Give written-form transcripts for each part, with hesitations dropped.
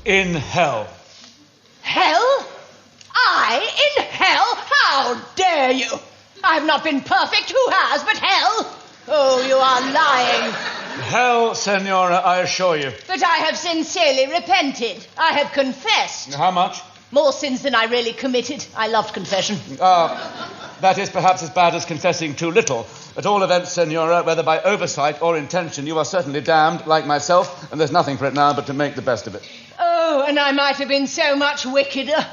In hell. Hell? I in hell? How dare you? I've not been perfect. Who has? But hell? Oh, you are lying. Hell, Senora, I assure you. But I have sincerely repented. I have confessed. How much? More sins than I really committed. I loved confession. That is perhaps as bad as confessing too little. At all events, Senora, whether by oversight or intention, you are certainly damned, like myself, and there's nothing for it now but to make the best of it. Oh, and I might have been so much wickeder.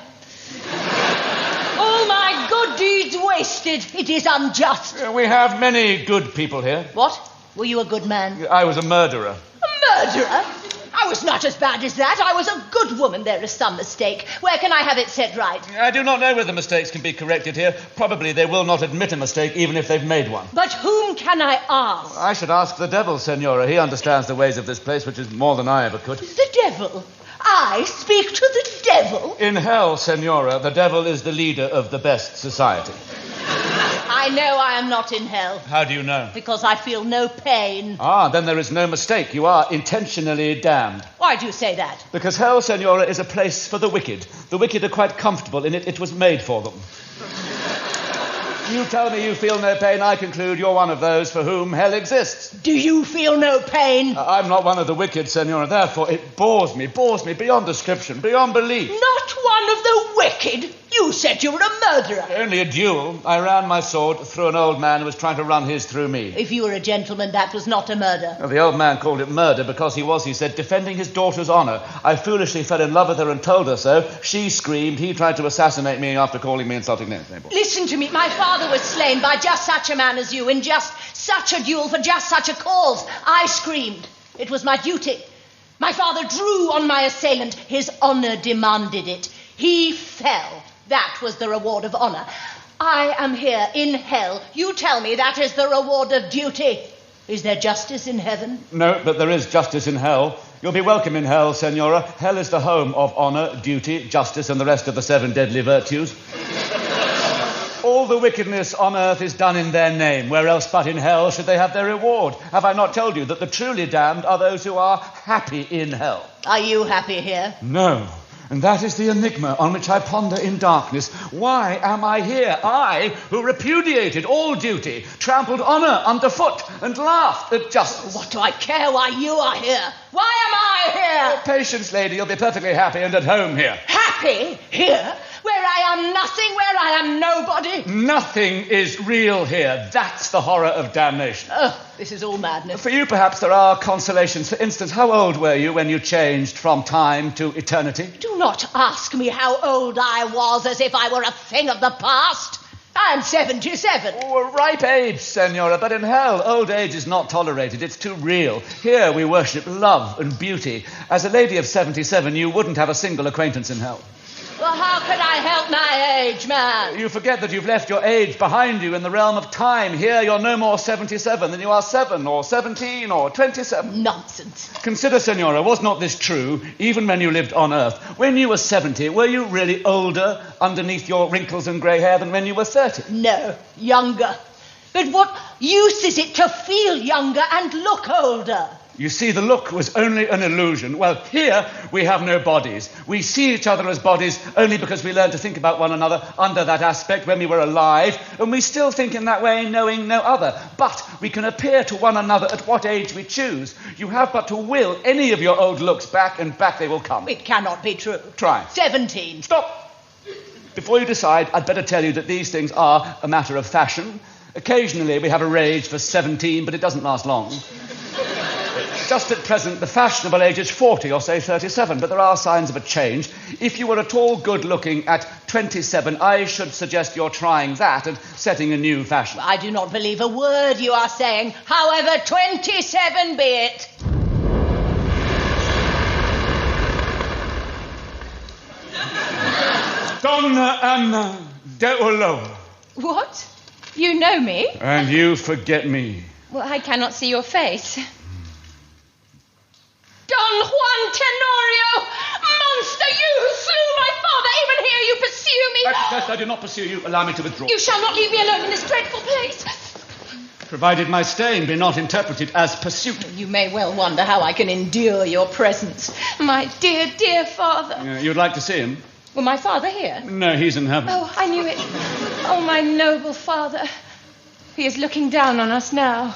All my good deeds wasted. It is unjust. We have many good people here. What? Were you a good man? I was a murderer. A murderer? I was not as bad as that. I was a good woman. There is some mistake. Where can I have it set right? I do not know whether mistakes can be corrected here. Probably they will not admit a mistake, even if they've made one. But whom can I ask? I should ask the devil, Senora. He understands the ways of this place, which is more than I ever could. The devil? I speak to the devil? In hell, Senora, the devil is the leader of the best society. I know I am not in hell. How do you know? Because I feel no pain. Then there is no mistake. You are intentionally damned. Why do you say that? Because hell, Senora, is a place for the wicked. The wicked are quite comfortable in it. It was made for them. You tell me you feel no pain, I conclude you're one of those for whom hell exists. Do you feel no pain? I'm not one of the wicked, Senora. Therefore, it bores me beyond description, beyond belief. Not one of the wicked? You said you were a murderer. Only a duel. I ran my sword through an old man who was trying to run his through me. If you were a gentleman, that was not a murder. Well, the old man called it murder because he was, he said, defending his daughter's honor. I foolishly fell in love with her and told her so. She screamed. He tried to assassinate me after calling me insulting names. Listen to me. My father was slain by just such a man as you in just such a duel for just such a cause. I screamed. It was my duty. My father drew on my assailant. His honor demanded it. He fell. That was the reward of honor. I am here in hell. You tell me that is the reward of duty. Is there justice in heaven? No, but there is justice in hell. You'll be welcome in hell, Senora. Hell is the home of honor, duty, justice, and the rest of the 7 deadly virtues. All the wickedness on earth is done in their name. Where else but in hell should they have their reward? Have I not told you that the truly damned are those who are happy in hell? Are you happy here? No. And that is the enigma on which I ponder in darkness. Why am I here? I, who repudiated all duty, trampled honor underfoot, and laughed at justice. What do I care why you are here? Why am I here? Patience, lady. You'll be perfectly happy and at home here. Happy? Here? Where I am nothing? Where I am nobody? Nothing is real here. That's the horror of damnation. Oh, this is all madness. For you, perhaps, there are consolations. For instance, how old were you when you changed from time to eternity? Do not ask me how old I was as if I were a thing of the past. I'm 77. Oh, a ripe age, Senora, but in hell, old age is not tolerated. It's too real. Here we worship love and beauty. As a lady of 77, you wouldn't have a single acquaintance in hell. Well, how can I help my age, man? You forget that you've left your age behind you in the realm of time. Here, you're no more 77 than you are 7 or 17 or 27. Nonsense. Consider, Senora, was not this true, even when you lived on Earth? When you were 70, were you really older underneath your wrinkles and grey hair than when you were 30? No, younger. But what use is it to feel younger and look older? You see, the look was only an illusion. Well, here we have no bodies. We see each other as bodies only because we learned to think about one another under that aspect when we were alive, and we still think in that way, knowing no other. But we can appear to one another at what age we choose. You have but to will any of your old looks back, and back they will come. It cannot be true. Try. 17. Stop! Before you decide, I'd better tell you that these things are a matter of fashion. Occasionally we have a rage for 17, but it doesn't last long. Just at present, the fashionable age is 40 or say 37, but there are signs of a change. If you were at all good-looking at 27, I should suggest you're trying that and setting a new fashion. I do not believe a word you are saying. However, 27 be it. Donna Anna de Ulloa. What? You know me? And you forget me. Well, I cannot see your face. Don Juan Tenorio! Monster, you who slew my father! Even here you pursue me! Yes, I do not pursue you. Allow me to withdraw. You shall not leave me alone in this dreadful place. Provided my staying be not interpreted as pursuit. You may well wonder how I can endure your presence. My dear, dear father. You'd like to see him? Will my father here? No, he's in heaven. Oh, I knew it. Oh, my noble father. He is looking down on us now.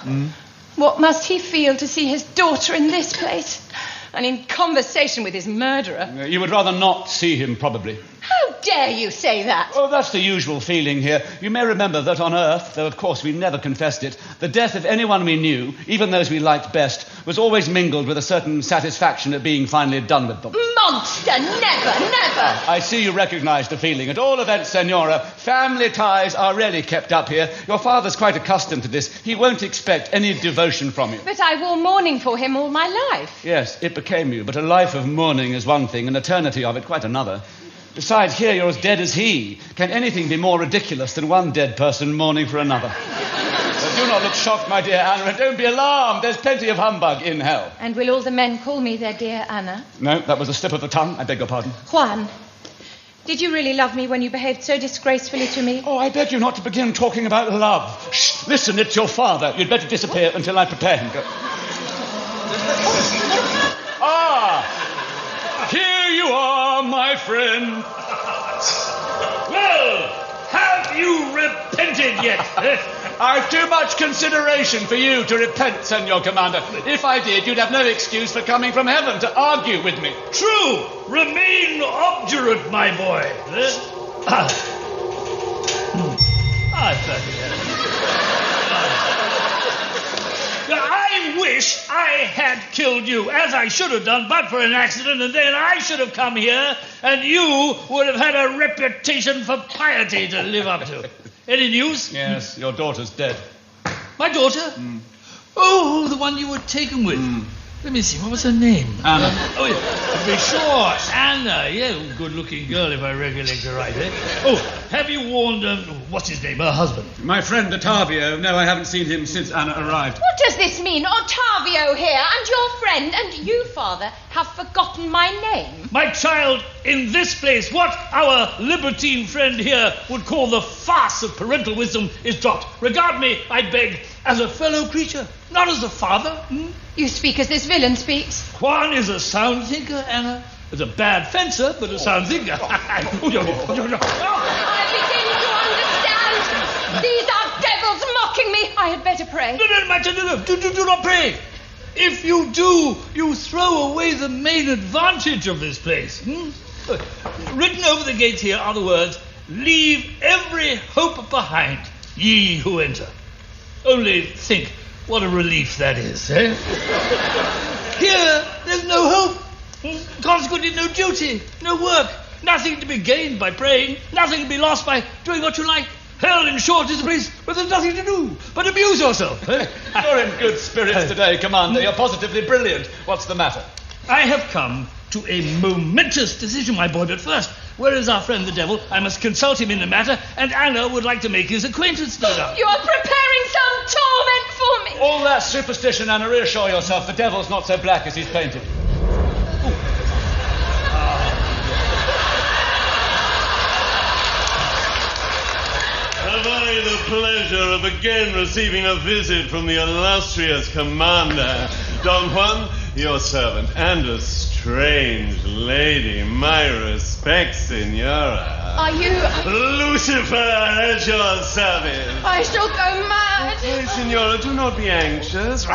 What must he feel to see his daughter in this place and in conversation with his murderer? You would rather not see him, probably. How dare you say that? Oh, that's the usual feeling here. You may remember that on Earth, though of course we never confessed it, the death of anyone we knew, even those we liked best, was always mingled with a certain satisfaction at being finally done with them. Monster! Never, never! I see you recognise the feeling. At all events, Senora, family ties are rarely kept up here. Your father's quite accustomed to this. He won't expect any devotion from you. But I wore mourning for him all my life. Yes, it became you, but a life of mourning is one thing, an eternity of it quite another. Besides, here you're as dead as he. Can anything be more ridiculous than one dead person mourning for another? Do not look shocked, my dear Anna, and don't be alarmed. There's plenty of humbug in hell. And will all the men call me their dear Anna? No, that was a slip of the tongue. I beg your pardon. Juan, did you really love me when you behaved so disgracefully to me? Oh, I beg you not to begin talking about love. Shh, listen, it's your father. You'd better disappear until I prepare him. Here you are, my friend. Well, have you repented yet? I've too much consideration for you to repent, Senor Commander. If I did, you'd have no excuse for coming from heaven to argue with me. True. Remain obdurate, my boy. I wish I had killed you, as I should have done, but for an accident, and then I should have come here, and you would have had a reputation for piety to live up to. Any news? Yes, your daughter's dead. My daughter? Oh, the one you were taken with. Let me see, what was her name? Anna. Oh, yeah, to be sure, Anna. Yeah, good-looking girl, if I recollect her right, eh? Oh, have you warned, what's his name, her husband? My friend Ottavio. No, I haven't seen him since Anna arrived. What does this mean? Ottavio here, and your friend, and you, father, have forgotten my name. My child, in this place, what our libertine friend here would call the farce of parental wisdom is dropped. Regard me, I beg, as a fellow creature, not as a father. You speak as this villain speaks. Juan is a sound thinker, Anna. Is a bad fencer, but a sound thinker. I begin to understand. These are devils mocking me. I had better pray. No, do not pray. If you do, you throw away the main advantage of this place. Written over the gates here are the words, "Leave every hope behind, ye who enter." Only think what a relief that is, eh? Here, there's no hope. Consequently, no duty, no work. Nothing to be gained by praying. Nothing to be lost by doing what you like. Hell, in short, is a place where there's nothing to do but amuse yourself. You're in good spirits today, Commander. You're positively brilliant. What's the matter? I have come to a momentous decision, my boy, but first, where is our friend the devil? I must consult him in the matter, and Anna would like to make his acquaintance, no doubt. You are preparing some torment for me. All that superstition, Anna, reassure yourself. The devil's not so black as he's painted. Have I the pleasure of again receiving a visit from the illustrious commander, Don Juan, your servant, and a strange lady. My respects, Senora. Are you... Lucifer at your service. I shall go mad. Hey, Senora, do not be anxious.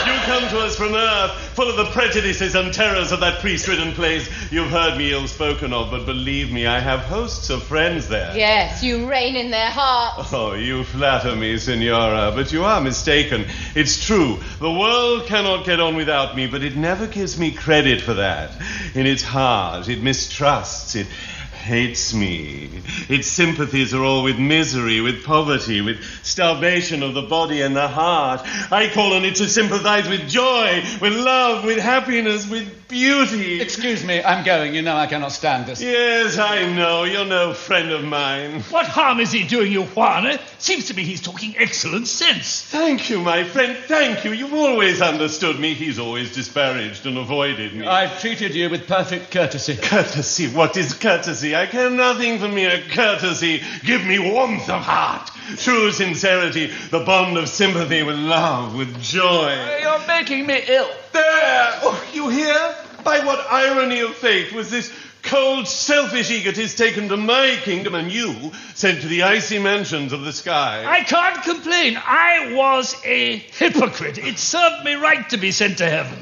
You come to us from Earth, full of the prejudices and terrors of that priest-ridden place you've heard me ill-spoken of, but believe me, I have hosts of friends there. Yes, you reign in their hearts. Oh, you flatter me, Senora, but you are mistaken. It's true, the world cannot get on without me, but it never gives me credit for that. In its heart, it mistrusts, it hates me. Its sympathies are all with misery, with poverty, with starvation of the body and the heart. I call on it to sympathize with joy, with love, with happiness, with beauty. Excuse me, I'm going. You know I cannot stand this. Yes, I know. You're no friend of mine. What harm is he doing you, Juan? Seems to me he's talking excellent sense. Thank you, my friend. Thank you. You've always understood me. He's always disparaged and avoided me. I've treated you with perfect courtesy. Courtesy? What is courtesy? courtesy. I care nothing for mere courtesy. Give me warmth of heart, true sincerity, the bond of sympathy with love, with joy. You're making me ill. There! Oh, you hear? By what irony of fate was this cold, selfish egotist taken to my kingdom and you sent to the icy mansions of the sky? I can't complain. I was a hypocrite. It served me right to be sent to heaven.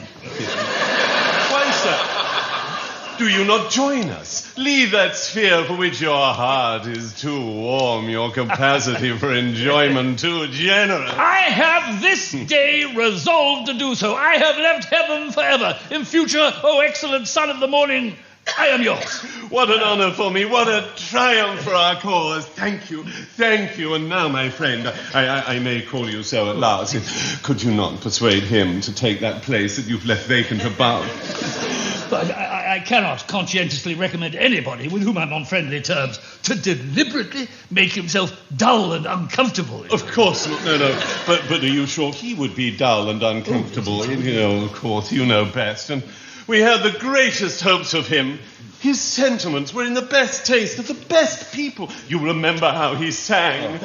Why, sir? Do you not join us? Leave that sphere for which your heart is too warm, your capacity for enjoyment too generous. I have this day resolved to do so. I have left heaven forever. In future, O excellent son of the morning, I am yours. What an honor for me. What a triumph for our cause. Thank you. Thank you. And now, my friend, I may call you so at last. Could you not persuade him to take that place that you've left vacant above? But I cannot conscientiously recommend anybody with whom I'm on friendly terms to deliberately make himself dull and uncomfortable. Of course not. No. But are you sure he would be dull and uncomfortable? Of course, you know best. And we had the greatest hopes of him. His sentiments were in the best taste of the best people. You remember how he sang.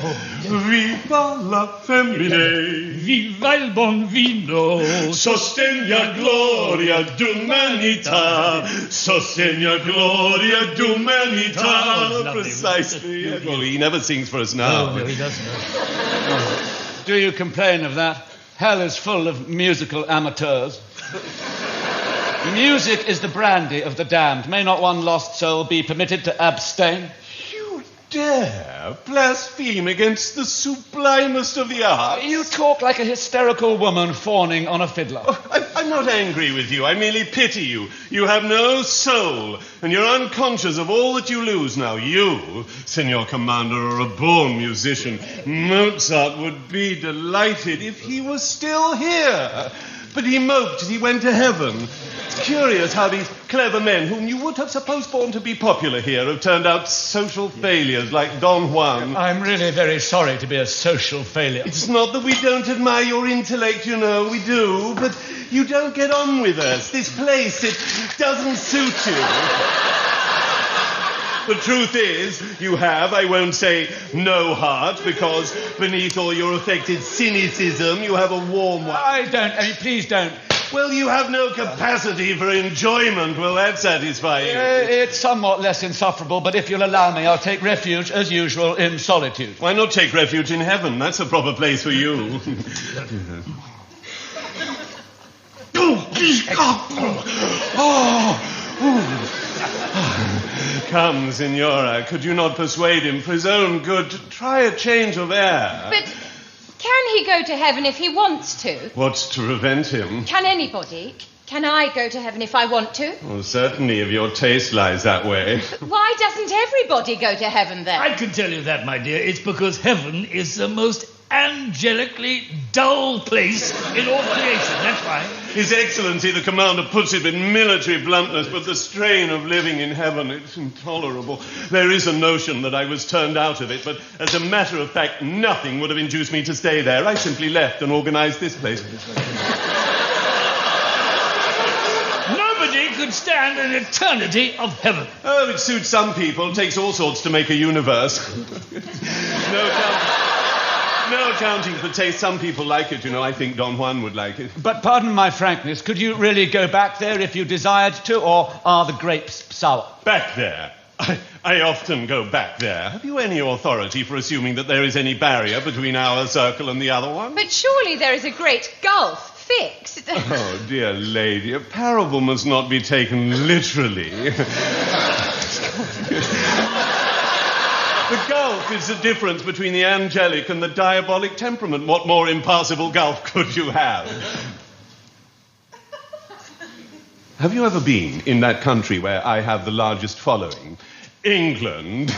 Viva la femmine, Viva il bon vino, sostegna gloria d'umanità, sostegna gloria d'umanità. Precisely. Well, he never sings for us now. No, he doesn't. Do you complain of that? Hell is full of musical amateurs. Music is the brandy of the damned. May not one lost soul be permitted to abstain? You dare blaspheme against the sublimest of the arts? You talk like a hysterical woman fawning on a fiddler. Oh, I'm not angry with you. I merely pity you. You have no soul, and you're unconscious of all that you lose now. You, Senor Commander, are a born musician. Mozart would be delighted if he was still here. But he moped as he went to heaven. It's curious how these clever men, whom you would have supposed born to be popular here, have turned out social failures like Don Juan. I'm really very sorry to be a social failure. It's not that we don't admire your intellect, you know, we do, but you don't get on with us. This place, it doesn't suit you. The truth is, you have, I won't say no heart, because beneath all your affected cynicism, you have a warm one. Please don't. Well, you have no capacity for enjoyment. Will that satisfy you? It's somewhat less insufferable, but if you'll allow me, I'll take refuge, as usual, in solitude. Why not take refuge in heaven? That's a proper place for you. Come, Signora, could you not persuade him for his own good to try a change of air? But can he go to heaven if he wants to? What's to prevent him? Can anybody? Can I go to heaven if I want to? Well, certainly, if your taste lies that way. Why doesn't everybody go to heaven then? I can tell you that, my dear. It's because heaven is the most angelically dull place in all creation. That's why. His Excellency, the Commander, puts it with military bluntness, but the strain of living in heaven, it's intolerable. There is a notion that I was turned out of it, but as a matter of fact, nothing would have induced me to stay there. I simply left and organized this place. Nobody could stand an eternity of heaven. Oh, it suits some people. It takes all sorts to make a universe. No accounting for taste. Some people like it, you know. I think Don Juan would like it. But pardon my frankness, could you really go back there if you desired to, or are the grapes sour? Back there? I often go back there. Have you any authority for assuming that there is any barrier between our circle and the other one? But surely there is a great gulf fixed. Oh, dear lady, a parable must not be taken literally. The gulf is the difference between the angelic and the diabolic temperament. What more impassable gulf could you have? Have you ever been in that country where I have the largest following? England.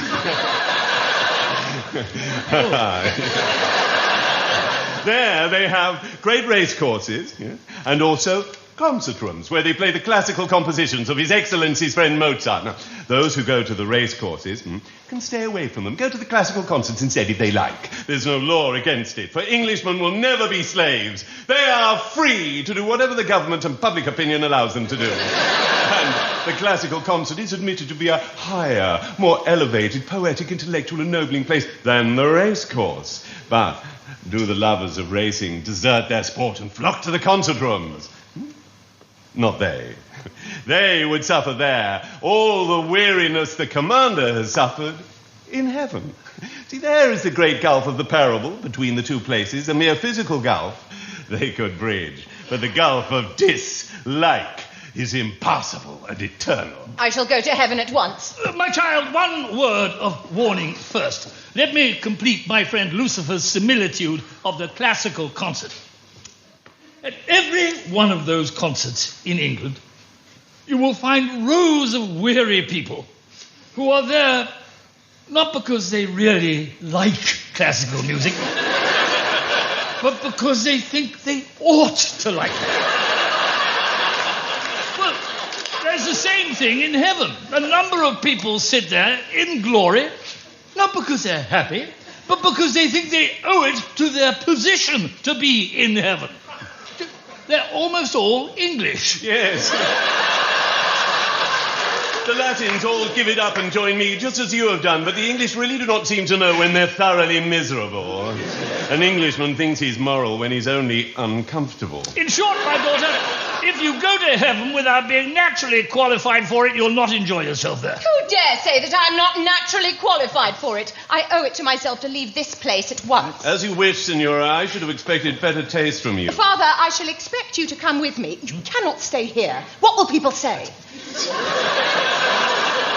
There they have great race courses, yeah, and also concert rooms where they play the classical compositions of His Excellency's friend Mozart. Now, those who go to the race courses can stay away from them. Go to the classical concerts instead if they like. There's no law against it, for Englishmen will never be slaves. They are free to do whatever the government and public opinion allows them to do. And The classical concert is admitted to be a higher, more elevated, poetic, intellectual, ennobling place than the racecourse. But do the lovers of racing desert their sport and flock to the concert rooms? Not they. They would suffer there all the weariness the commander has suffered in heaven. See, there is the great gulf of the parable between the two places, a mere physical gulf they could bridge. But the gulf of dislike is impassable and eternal. I shall go to heaven at once. My child, one word of warning first. Let me complete my friend Lucifer's similitude of the classical concert. At every one of those concerts in England, you will find rows of weary people who are there not because they really like classical music, but because they think they ought to like it. Well, there's the same thing in heaven. A number of people sit there in glory, not because they're happy, but because they think they owe it to their position to be in heaven. They're almost all English. Yes. The Latins all give it up and join me, just as you have done, but the English really do not seem to know when they're thoroughly miserable. An Englishman thinks he's moral when he's only uncomfortable. In short, my daughter, if you go to heaven without being naturally qualified for it, you'll not enjoy yourself there. Who dare say that I'm not naturally qualified for it? I owe it to myself to leave this place at once. As you wish, Signora. I should have expected better taste from you. Father, I shall expect you to come with me. You cannot stay here. What will people say?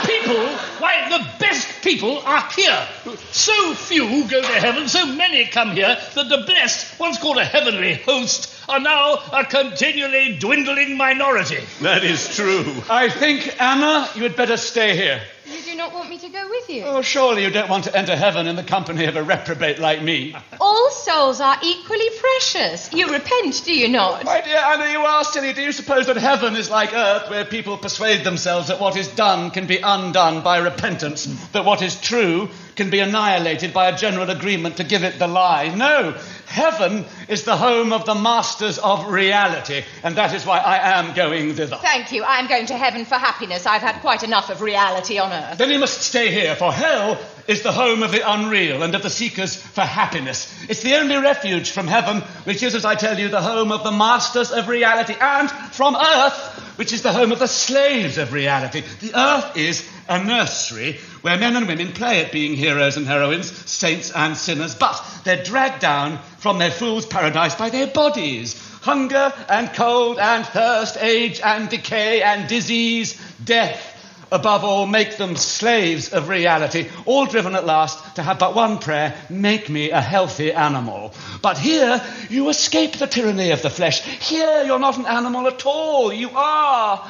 People? Why, the best people are here. So few go to heaven, so many come here, that the blessed, once called a heavenly host, are now a continually dwindling minority. That is true. I think, Anna, you had better stay here. You do not want me to go with you? Oh, surely you don't want to enter heaven in the company of a reprobate like me. All souls are equally precious. You repent, do you not? My dear Anna, you are silly. Do you suppose that heaven is like earth, where people persuade themselves that what is done can be undone by repentance, that what is true can be annihilated by a general agreement to give it the lie? No, heaven is the home of the masters of reality, and that is why I am going thither. Thank you. I am going to heaven for happiness. I've had quite enough of reality on earth. Then you must stay here, for hell is the home of the unreal and of the seekers for happiness. It's the only refuge from heaven, which is, as I tell you, the home of the masters of reality, and from earth, which is the home of the slaves of reality. The earth is a nursery where men and women play at being heroes and heroines, saints and sinners, but they're dragged down from their fool's paradise by their bodies. Hunger and cold and thirst, age and decay and disease, death, above all, make them slaves of reality, all driven at last to have but one prayer: make me a healthy animal. But here you escape the tyranny of the flesh. Here you're not an animal at all. You are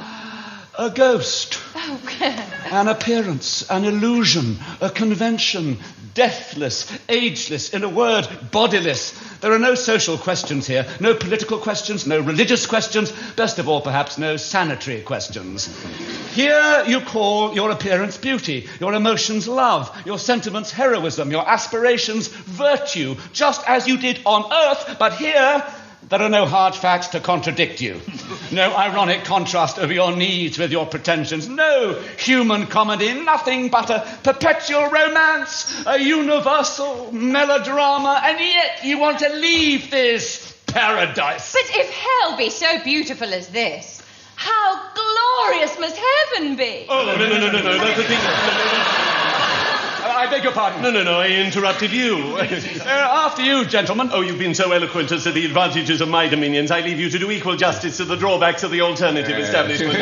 a ghost, an appearance, an illusion, a convention, deathless, ageless, in a word, bodiless. There are no social questions here, no political questions, no religious questions, best of all, perhaps, no sanitary questions. Here you call your appearance beauty, your emotions love, your sentiments heroism, your aspirations virtue, just as you did on earth, but here there are no hard facts to contradict you. No ironic contrast of your needs with your pretensions. No human comedy, nothing but a perpetual romance, a universal melodrama, and yet you want to leave this paradise. But if hell be so beautiful as this, how glorious must heaven be? Oh, no, that's the thing. I beg your pardon. No, I interrupted you. After you, gentlemen. Oh, you've been so eloquent as to the advantages of my dominions. I leave you to do equal justice to the drawbacks of the alternative establishment.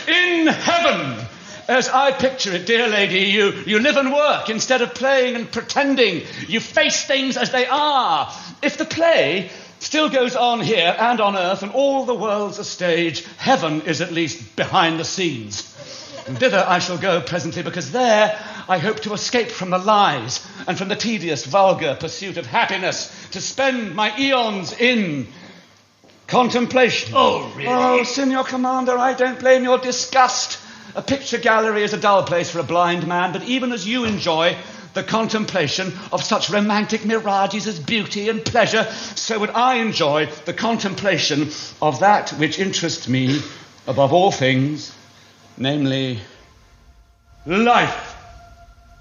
In heaven, as I picture it, dear lady, you live and work instead of playing and pretending. You face things as they are. If the play still goes on here and on earth, and all the world's a stage, heaven is at least behind the scenes. And thither I shall go presently, because there I hope to escape from the lies and from the tedious, vulgar pursuit of happiness, to spend my eons in contemplation. Oh, really? Oh, Signor Commander, I don't blame your disgust. A picture gallery is a dull place for a blind man, but even as you enjoy the contemplation of such romantic mirages as beauty and pleasure, so would I enjoy the contemplation of that which interests me above all things, namely, life.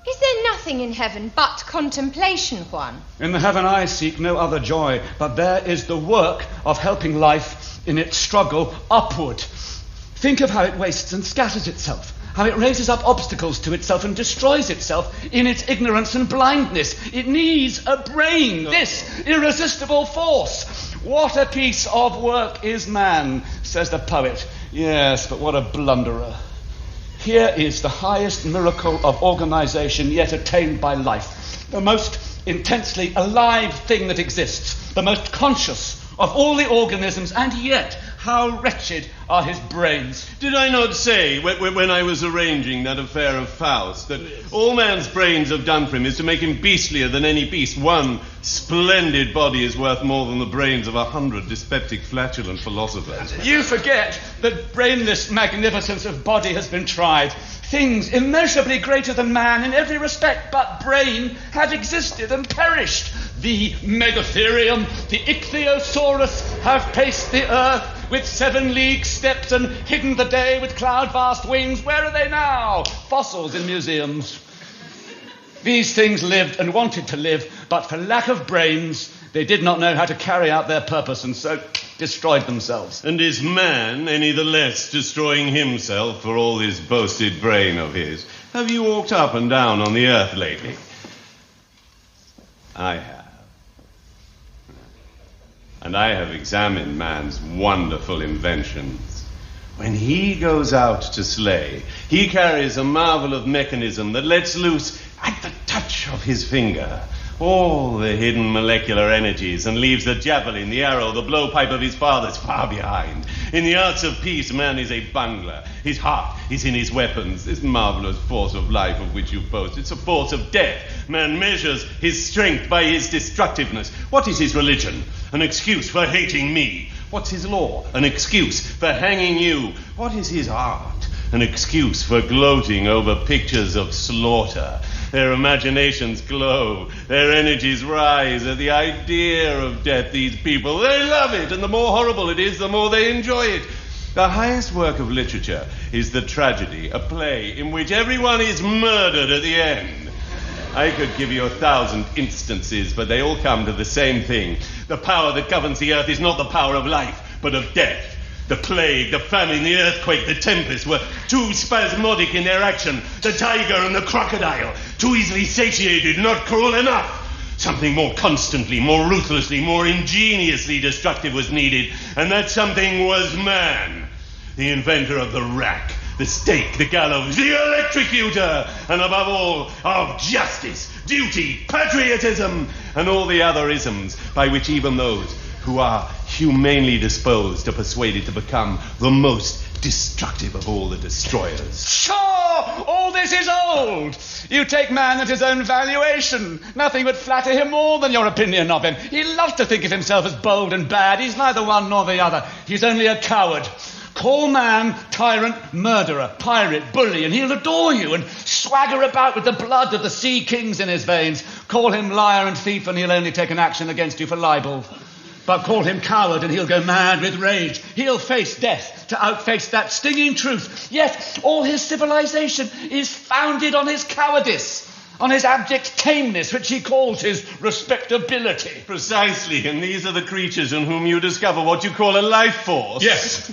Is there nothing in heaven but contemplation, Juan? In the heaven I seek no other joy, but there is the work of helping life in its struggle upward. Think of how it wastes and scatters itself, how it raises up obstacles to itself and destroys itself in its ignorance and blindness. It needs a brain, this irresistible force. What a piece of work is man, says the poet. Yes, but what a blunderer. Here is the highest miracle of organization yet attained by life, the most intensely alive thing that exists, the most conscious of all the organisms, and yet how wretched are his brains. Did I not say, when I was arranging that affair of Faust, that all man's brains have done for him is to make him beastlier than any beast? One splendid body is worth more than the brains of 100 dyspeptic, flatulent philosophers. You forget that brainless magnificence of body has been tried. Things immeasurably greater than man in every respect but brain have existed and perished. The Megatherium, the Ichthyosaurus have paced the earth with 7-league steps and hidden the day with cloud-vast wings. Where are they now? Fossils in museums. These things lived and wanted to live, but for lack of brains, they did not know how to carry out their purpose and so destroyed themselves. And is man any the less destroying himself for all this boasted brain of his? Have you walked up and down on the earth lately? I have. And I have examined man's wonderful inventions. When he goes out to slay, he carries a marvel of mechanism that lets loose, at the touch of his finger, all the hidden molecular energies and leaves the javelin, the arrow, the blowpipe of his fathers far behind. In the arts of peace, man is a bungler. His heart is in his weapons. This marvelous force of life of which you boast, it's a force of death. Man measures his strength by his destructiveness. What is his religion? An excuse for hating me. What's his law? An excuse for hanging you. What is his art? An excuse for gloating over pictures of slaughter. Their imaginations glow, their energies rise at the idea of death. These people, they love it, and the more horrible it is, the more they enjoy it. The highest work of literature is the tragedy, a play in which everyone is murdered at the end. I could give you 1,000 instances, but they all come to the same thing. The power that governs the earth is not the power of life, but of death. The plague, the famine, the earthquake, the tempest were too spasmodic in their action. The tiger and the crocodile, too easily satiated, not cruel enough. Something more constantly, more ruthlessly, more ingeniously destructive was needed, and that something was man, the inventor of the rack, the stake, the gallows, the electrocutor, and above all, of justice, duty, patriotism, and all the other isms by which even those who are humanely disposed are persuaded to become the most destructive of all the destroyers. Sure, all this is old. You take man at his own valuation. Nothing would flatter him more than your opinion of him. He loves to think of himself as bold and bad. He's neither one nor the other. He's only a coward. Call man tyrant, murderer, pirate, bully, and he'll adore you and swagger about with the blood of the sea kings in his veins. Call him liar and thief, and he'll only take an action against you for libel. But call him coward and he'll go mad with rage. He'll face death to outface that stinging truth. Yet all his civilization is founded on his cowardice, on his abject tameness, which he calls his respectability. Precisely, and these are the creatures in whom you discover what you call a life force. Yes.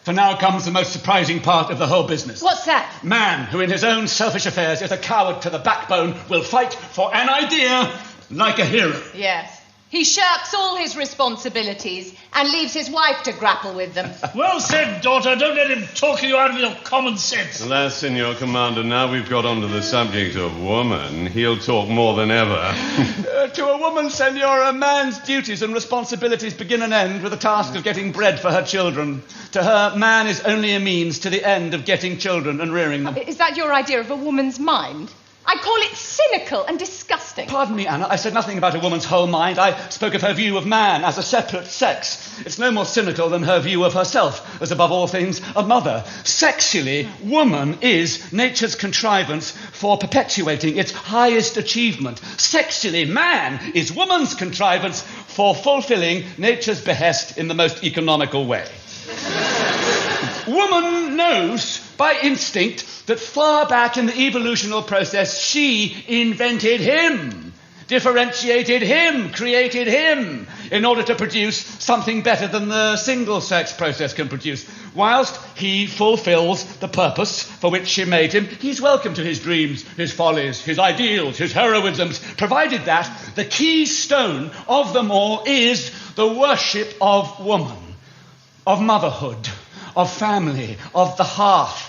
For now comes the most surprising part of the whole business. What's that? Man, who in his own selfish affairs is a coward to the backbone, will fight for an idea like a hero. Yes. He shirks all his responsibilities and leaves his wife to grapple with them. Well said, daughter. Don't let him talk you out of your common sense. Alas, Senor Commander, now we've got onto the subject of woman, he'll talk more than ever. To a woman, Senor, a man's duties and responsibilities begin and end with the task of getting bread for her children. To her, man is only a means to the end of getting children and rearing them. Is that your idea of a woman's mind? I call it cynical and disgusting. Pardon me, Anna, I said nothing about a woman's whole mind. I spoke of her view of man as a separate sex. It's no more cynical than her view of herself as, above all things, a mother. Sexually, woman is nature's contrivance for perpetuating its highest achievement. Sexually, man is woman's contrivance for fulfilling nature's behest in the most economical way. Woman knows by instinct that far back in the evolutional process, she invented him, differentiated him, created him, in order to produce something better than the single-sex process can produce. Whilst he fulfills the purpose for which she made him, he's welcome to his dreams, his follies, his ideals, his heroisms, provided that the keystone of them all is the worship of woman, of motherhood, of family, of the hearth.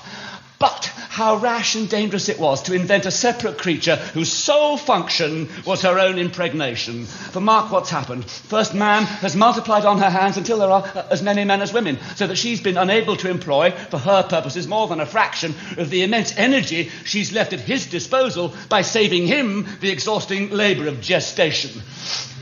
But how rash and dangerous it was to invent a separate creature whose sole function was her own impregnation. For mark what's happened. First, man has multiplied on her hands until there are as many men as women, so that she's been unable to employ, for her purposes, more than a fraction of the immense energy she's left at his disposal by saving him the exhausting labour of gestation.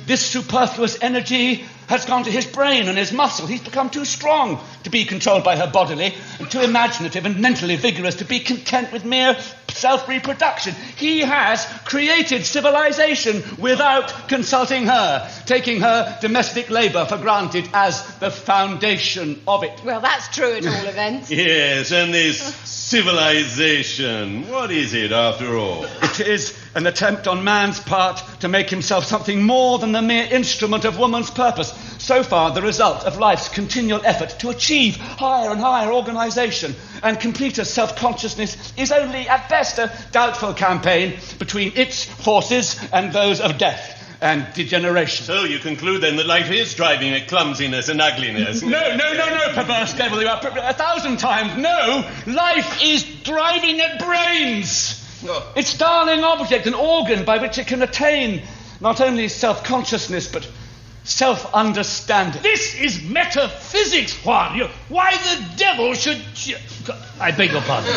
This superfluous energy has gone to his brain and his muscle. He's become too strong to be controlled by her bodily, and too imaginative and mentally vigorous to be content with mere self-reproduction. He has created civilization without consulting her, taking her domestic labour for granted as the foundation of it. Well, that's true at all events. Yes, and this civilization, what is it after all? It is an attempt on man's part to make himself something more than the mere instrument of woman's purpose. So far, the result of life's continual effort to achieve higher and higher organisation and completer self-consciousness is only, at best, a doubtful campaign between its forces and those of death and degeneration. So you conclude, then, that life is driving at clumsiness and ugliness? No, perverse devil, you are 1,000 times. No, life is driving at brains. Its darling object, an organ by which it can attain not only self-consciousness, but self-understanding. This is metaphysics, Juan. Why the devil should... I beg your pardon.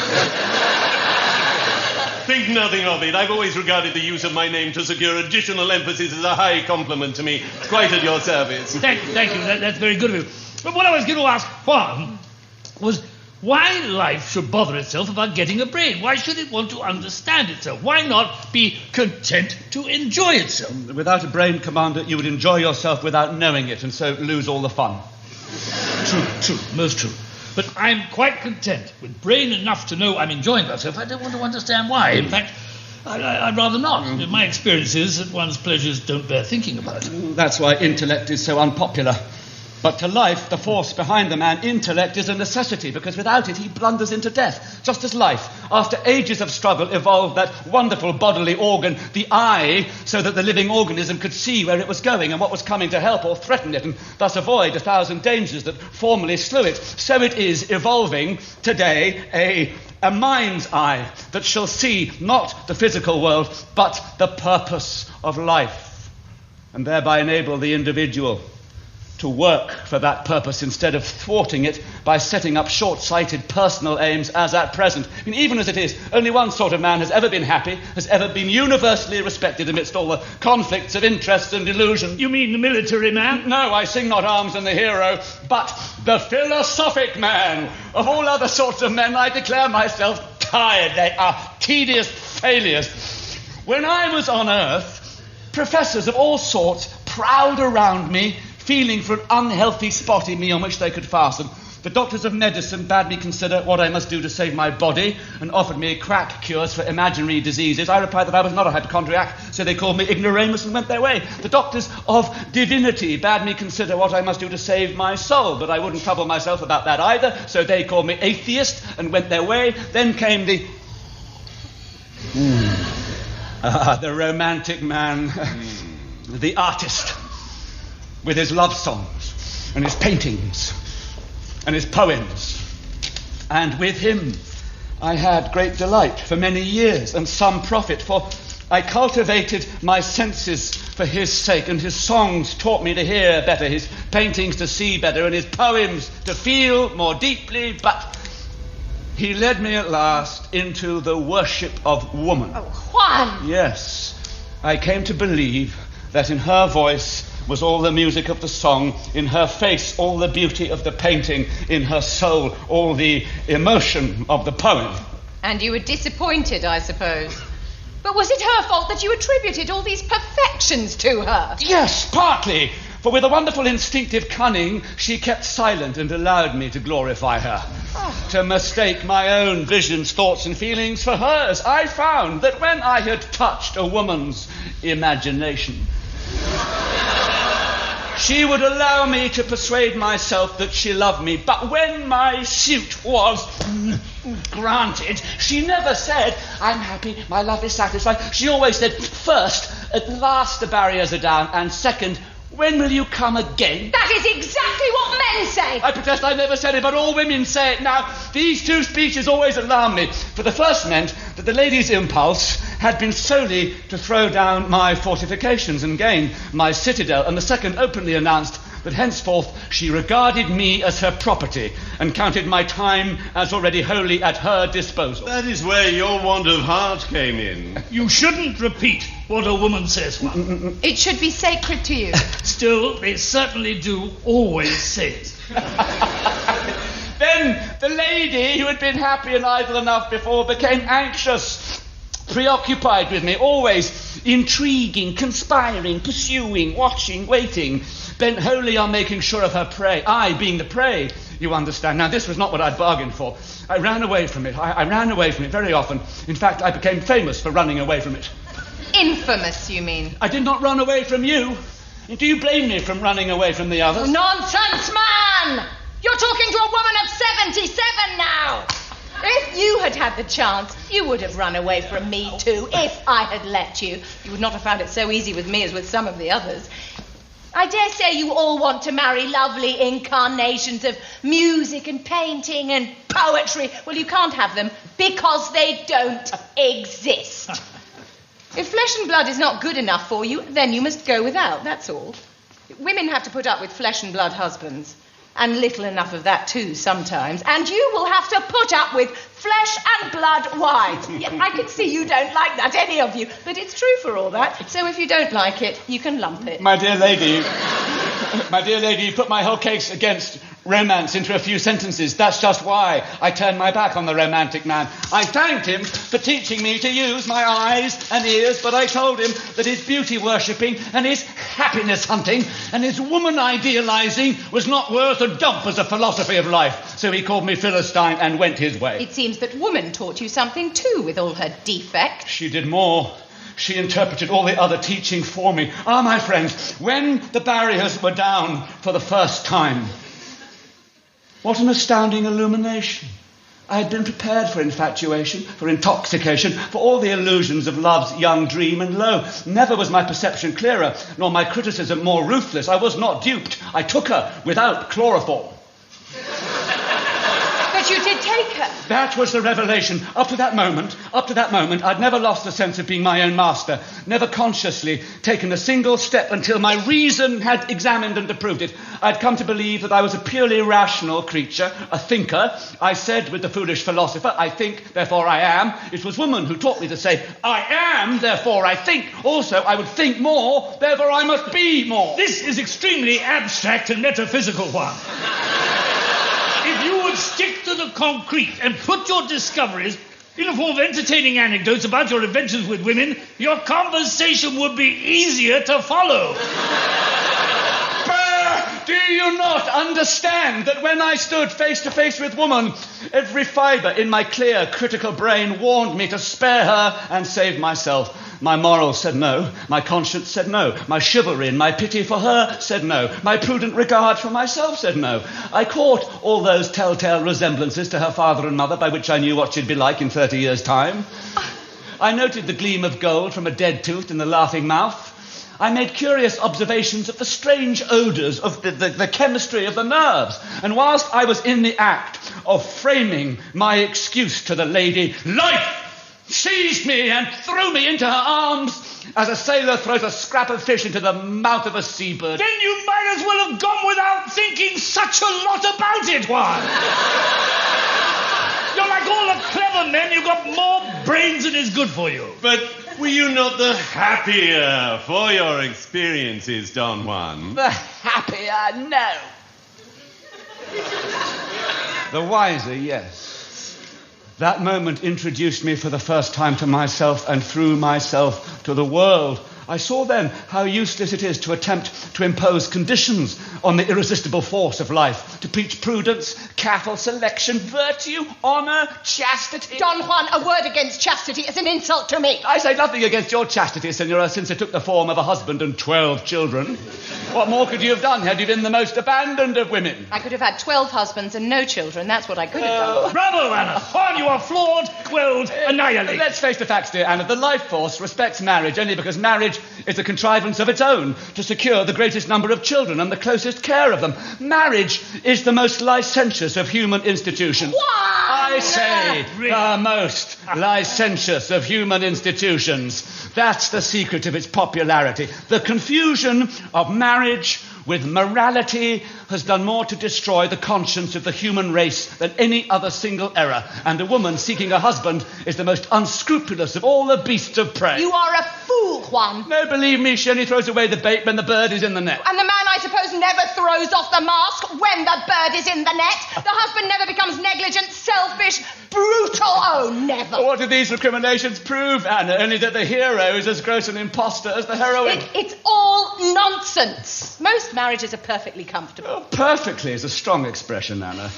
Think nothing of it. I've always regarded the use of my name to secure additional emphasis as a high compliment to me. It's quite at your service. Thank you. That's very good of you. But what I was going to ask Juan was why life should bother itself about getting a brain. Why should it want to understand itself? Why not be content to enjoy itself? Without a brain, Commander, you would enjoy yourself without knowing it, and so lose all the fun. True, most true. But I'm quite content with brain enough to know I'm enjoying myself. I don't want to understand why. In fact, I'd rather not. My experience is that one's pleasures don't bear thinking about. That's why intellect is so unpopular. But to life, the force behind the man, intellect, is a necessity, because without it he blunders into death. Just as life, after ages of struggle, evolved that wonderful bodily organ, the eye, so that the living organism could see where it was going and what was coming to help or threaten it, and thus avoid 1,000 dangers that formerly slew it. So it is evolving today a mind's eye that shall see not the physical world, but the purpose of life, and thereby enable the individual to work for that purpose instead of thwarting it by setting up short-sighted personal aims as at present. I mean, even as it is, only one sort of man has ever been happy, has ever been universally respected amidst all the conflicts of interest and illusion. You mean the military man? No, I sing not arms and the hero, but the philosophic man. Of all other sorts of men, I declare myself tired. They are tedious failures. When I was on Earth, professors of all sorts prowled around me, feeling for an unhealthy spot in me on which they could fasten. The doctors of medicine bade me consider what I must do to save my body and offered me crack cures for imaginary diseases. I replied that I was not a hypochondriac, so they called me ignoramus and went their way. The doctors of divinity bade me consider what I must do to save my soul, but I wouldn't trouble myself about that either, so they called me atheist and went their way. Then came the romantic man, the artist, with his love songs and his paintings and his poems. And with him I had great delight for many years and some profit, for I cultivated my senses for his sake, and his songs taught me to hear better, his paintings to see better, and his poems to feel more deeply. But He led me at last into the worship of woman. Oh, Juan! Yes, I came to believe that in her voice was all the music of the song, in her face all the beauty of the painting, in her soul all the emotion of the poem. And you were disappointed, I suppose. But was it her fault that you attributed all these perfections to her? Yes, partly. For with a wonderful instinctive cunning, she kept silent and allowed me to glorify her. To mistake my own visions, thoughts and feelings for hers. I found that when I had touched a woman's imagination, she would allow me to persuade myself that she loved me. But when my suit was granted, she never said, I'm happy, my love is satisfied. She always said, first, at last the barriers are down, and second, when will you come again? That is exactly what men say. I protest I never said it, but all women say it now. These two speeches always alarm me. For the first meant that the lady's impulse had been solely to throw down my fortifications and gain my citadel, and the second openly announced that henceforth she regarded me as her property and counted my time as already wholly at her disposal. That is where your want of heart came in. You shouldn't repeat what a woman says, Juan. It should be sacred to you. Still, they certainly do always say it. Then the lady, who had been happy and idle enough before, became anxious, preoccupied with me, always intriguing, conspiring, pursuing, watching, waiting, bent wholly on making sure of her prey, I being the prey, you understand. Now, this was not what I'd bargained for. I ran away from it. I ran away from it very often. In fact, I became famous for running away from it. Infamous, you mean? I did not run away from you. Do you blame me from running away from the others? Nonsense, man! You're talking to a woman of 77 now! If you had had the chance, you would have run away from me too, if I had let you. You would not have found it so easy with me as with some of the others. I dare say you all want to marry lovely incarnations of music and painting and poetry. Well, you can't have them Because they don't exist. If flesh and blood is not good enough for you, then you must go without, that's all. Women have to put up with flesh and blood husbands. And little enough of that too, sometimes. And you will have to put up with flesh and blood wives. I can see you don't like that, any of you. But it's true for all that. So if you don't like it, you can lump it. My dear lady, you put my whole case against romance into a few sentences. That's just why I turned my back on the romantic man. I thanked him for teaching me to use my eyes and ears, but I told him that his beauty worshipping and his happiness hunting and his woman idealizing was not worth a dump as a philosophy of life. So he called me Philistine and went his way. It seems that woman taught you something too, with all her defects. She did more. She interpreted all the other teaching for me. Ah, my friends, when the barriers were down for the first time, what an astounding illumination. I had been prepared for infatuation, for intoxication, for all the illusions of love's young dream, and lo, never was my perception clearer, nor my criticism more ruthless. I was not duped. I took her without chloroform. But you did take her. That was the revelation. Up to that moment, I'd never lost the sense of being my own master, never consciously taken a single step until my reason had examined and approved it. I'd come to believe that I was a purely rational creature, a thinker. I said with the foolish philosopher, I think, therefore I am. It was woman who taught me to say, I am, therefore I think. Also, I would think more, therefore I must be more. This is extremely abstract and metaphysical, Juan. If you would stick to the concrete and put your discoveries in the form of entertaining anecdotes about your adventures with women, your conversation would be easier to follow. Do you not understand that when I stood face to face with woman, every fibre in my clear, critical brain warned me to spare her and save myself? My morals said no. My conscience said no. My chivalry and my pity for her said no. My prudent regard for myself said no. I caught all those telltale resemblances to her father and mother by which I knew what she'd be like in 30 years' time. I noted the gleam of gold from a dead tooth in the laughing mouth. I made curious observations of the strange odours of the chemistry of the nerves. And whilst I was in the act of framing my excuse to the lady, life seized me and threw me into her arms as a sailor throws a scrap of fish into the mouth of a seabird. Then you might as well have gone without thinking such a lot about it, Juan. Your like all the clever men, you've got more brains than is good for you. But were you not the happier for your experiences, Don Juan? The happier, no. The wiser, yes. That moment introduced me for the first time to myself, and through myself to the world. I saw then how useless it is to attempt to impose conditions on the irresistible force of life, to preach prudence, cattle selection, virtue, honour, chastity. Don Juan, a word against chastity is an insult to me. I say nothing against your chastity, Senora, since it took the form of a husband and 12 children. What more could you have done had you been the most abandoned of women? I could have had 12 husbands and no children. That's what I could have done. Bravo, Anna. Juan, you are flawed, quelled, annihilated. Let's face the facts, dear Anna. The life force respects marriage only because marriage is a contrivance of its own to secure the greatest number of children and the closest care of them. Marriage is the most licentious of human institutions. I say the most licentious of human institutions. That's the secret of its popularity. The confusion of marriage with morality has done more to destroy the conscience of the human race than any other single error. And a woman seeking a husband is the most unscrupulous of all the beasts of prey. You are a fool, Juan. No, believe me, she only throws away the bait when the bird is in the net. And the man, I suppose, never throws off the mask when the bird is in the net. The husband never becomes negligent, selfish, brutal. Oh, never. What do these recriminations prove, Anna? Only that the hero is as gross an imposter as the heroine. It's all nonsense. Most marriages are perfectly comfortable. Oh, perfectly is a strong expression, Anna.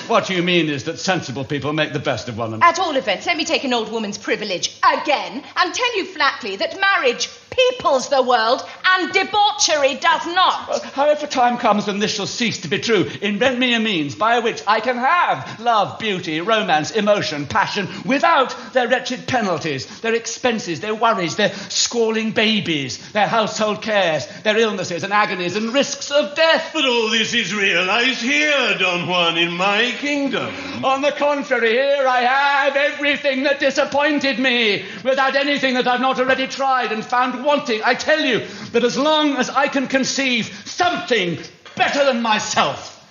What you mean is that sensible people make the best of one another. At all events, let me take an old woman's privilege again and tell you flatly that marriage peoples the world and debauchery does not. However, time comes when this shall cease to be true. Invent me a means by which I can have love, beauty, romance, emotion, passion, without their wretched penalties, their expenses, their worries, their squalling babies, their household cares, their illnesses and agonies and risks of death. But all this is realized here, Don Juan, in my kingdom. On the contrary, here I have everything that disappointed me, without anything that I've not already tried and found wanting. I tell you that as long as I can conceive something better than myself,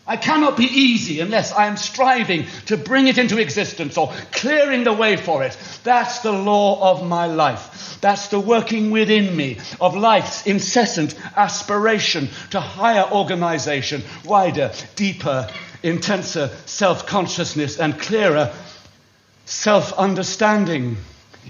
I cannot be easy unless I am striving to bring it into existence or clearing the way for it. That's the law of my life. That's the working within me of life's incessant aspiration to higher organization, wider, deeper, intenser self-consciousness and clearer self-understanding.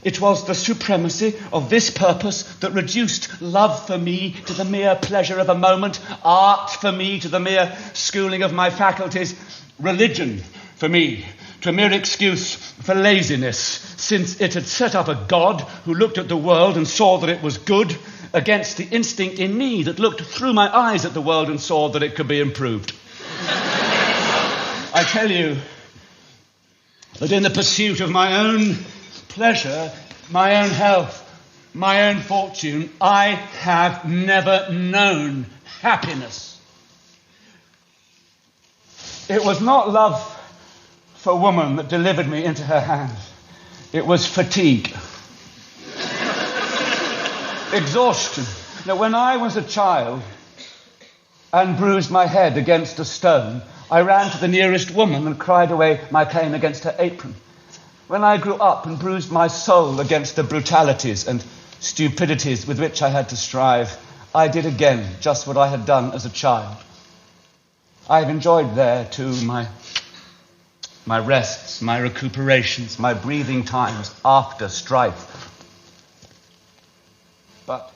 It was the supremacy of this purpose that reduced love for me to the mere pleasure of a moment, art for me to the mere schooling of my faculties, religion for me to a mere excuse for laziness, since it had set up a God who looked at the world and saw that it was good, against the instinct in me that looked through my eyes at the world and saw that it could be improved. I tell you that in the pursuit of my own pleasure, my own health, my own fortune, I have never known happiness. It was not love for woman that delivered me into her hands. It was fatigue. Exhaustion. Now, when I was a child and bruised my head against a stone, I ran to the nearest woman and cried away my pain against her apron. When I grew up and bruised my soul against the brutalities and stupidities with which I had to strive, I did again just what I had done as a child. I've enjoyed there, too, my rests, my recuperations, my breathing times after strife. But